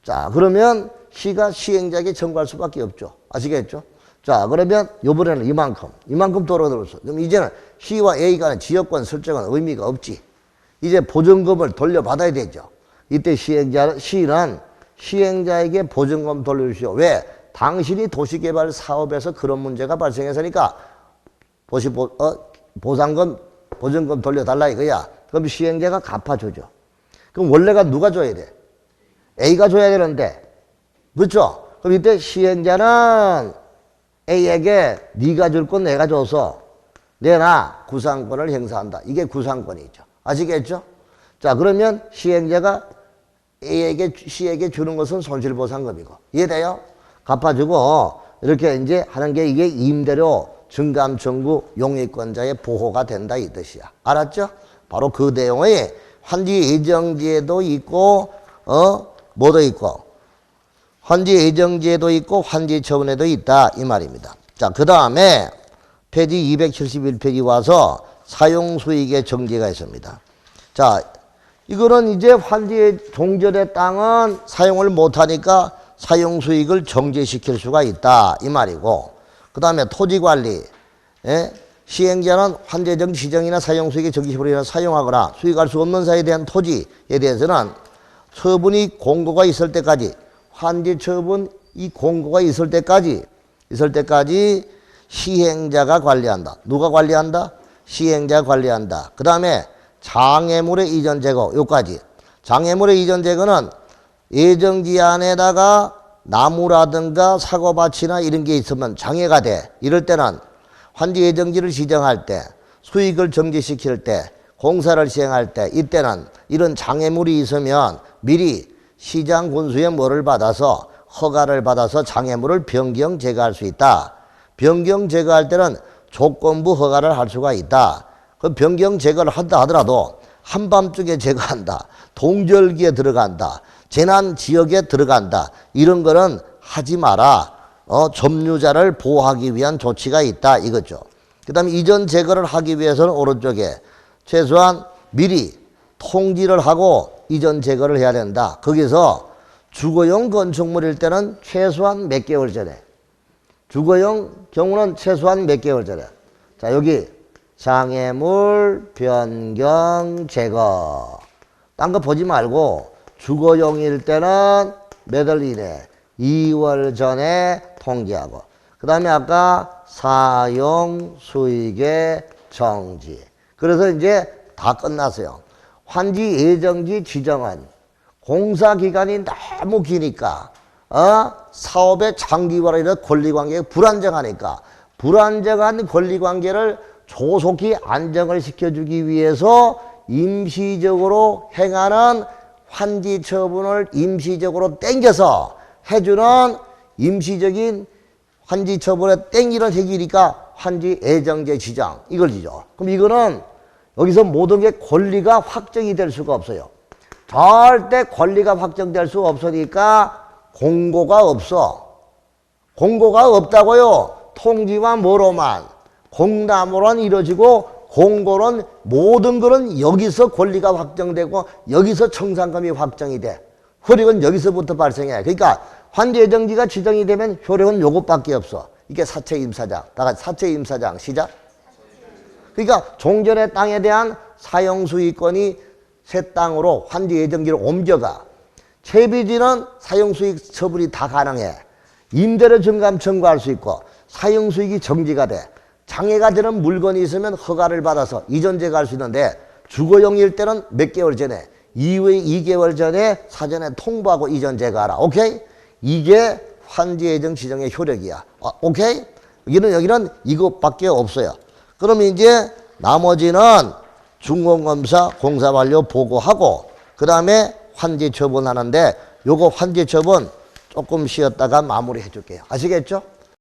자, 그러면 C가 시행자에게 청구할 수밖에 없죠. 아시겠죠? 자, 그러면 요번에는 이만큼 도로가 들어왔어. 그럼 이제는 C와 A 간의 지역권 설정은 의미가 없지. 이제 보증금을 돌려받아야 되죠. 이때 C는 시행자에게 보증금 돌려주시오. 왜? 당신이 도시개발 사업에서 그런 문제가 발생했으니까 보상금, 보증금 돌려달라 이거야. 그럼 시행자가 갚아주죠. 그럼 원래가 누가 줘야 돼? A가 줘야 되는데. 그렇죠? 그럼 이때 시행자는 A에게 네가 줄 건 내가 줘서 내나 구상권을 행사한다. 이게 구상권이죠. 아시겠죠? 자, 그러면 시행자가 C에게 주는 것은 손실보상금이고. 이해돼요? 갚아주고, 이렇게 이제 하는 게 이게 임대료 증감 청구 용익권자의 보호가 된다 이 뜻이야. 알았죠? 바로 그 내용의 환지 예정지에도 있고, 뭐도 있고, 환지 예정지에도 있고, 환지 처분에도 있다. 이 말입니다. 자, 그 다음에 페이지 271페이지 와서 사용수익의 정지가 있습니다. 자, 이거는 이제 환지 종전의 땅은 사용을 못하니까 사용수익을 정지시킬 수가 있다. 이 말이고, 그 다음에 토지관리. 시행자는 환재정 지정이나 사용수익의 정지시으로 인해 사용하거나 수익할 수 없는 사에 대한 토지에 대해서는 처분이 공고가 있을 때까지, 환지 처분 이 공고가 있을 때까지 시행자가 관리한다. 누가 관리한다? 시행자가 관리한다. 그 다음에 장애물의 이전 제거, 요까지. 장애물의 이전 제거는 예정지 안에다가 나무라든가 사고밭이나 이런 게 있으면 장애가 돼. 이럴 때는 환지 예정지를 지정할 때, 수익을 정지시킬 때, 공사를 시행할 때, 이때는 이런 장애물이 있으면 미리 시장 군수의 뭐를 받아서 허가를 받아서 장애물을 변경 제거할 수 있다. 변경 제거할 때는 조건부 허가를 할 수가 있다. 그 변경 제거를 한다 하더라도 한밤중에 제거한다. 동절기에 들어간다. 재난 지역에 들어간다. 이런 거는 하지 마라. 점유자를 보호하기 위한 조치가 있다 이거죠. 그 다음에 이전 제거를 하기 위해서는 오른쪽에 최소한 미리 통지를 하고 이전 제거를 해야 된다. 거기서 주거용 건축물일 때는 최소한 몇 개월 전에, 주거용 경우는 최소한 몇 개월 전에. 자, 여기 장애물 변경 제거. 딴 거 보지 말고 주거용일 때는 몇 월 이내, 2월 전에 통지하고 그 다음에 아까 사용 수익의 정지. 그래서 이제 다 끝났어요. 환지 예정지 지정은 공사기간이 너무 기니까 사업의 장기화로 인해 권리관계가 불안정하니까 불안정한 권리관계를 조속히 안정을 시켜주기 위해서 임시적으로 행하는 환지 처분을 임시적으로 땡겨서 해주는 임시적인 환지 처분에 땡기는 해기니까 환지 예정제 지정 이걸 지죠. 그럼 이거는 여기서 모든 게 권리가 확정이 될 수가 없어요. 절대 권리가 확정될 수 없으니까 공고가 없어. 공고가 없다고요. 통지만 뭐로만 공담으로는 이루어지고 공고는 모든 거는 여기서 권리가 확정되고 여기서 청산금이 확정이 돼. 효력은 여기서부터 발생해. 그러니까 환지예정지가 지정이 되면 효력은 요것밖에 없어. 이게 사채임사장. 다 같이 사채임사장 시작. 그러니까 종전의 땅에 대한 사용수익권이 새 땅으로 환지예정지로 옮겨가. 채비지는 사용수익 처분이 다 가능해. 임대료 증감 청구할 수 있고 사용수익이 정지가 돼. 장애가 되는 물건이 있으면 허가를 받아서 이전제가 할 수 있는데 주거용일 때는 몇 개월 전에 이후에 2개월 전에 사전에 통보하고 이전제가 하라. 오케이? 이게 환지예정 지정의 효력이야. 오케이? 여기는 이것밖에 없어요. 그럼 이제 나머지는 준공검사 공사완료 보고하고 그 다음에 환지 처분하는데 요거 환지 처분 조금 쉬었다가 마무리해 줄게요. 아시겠죠?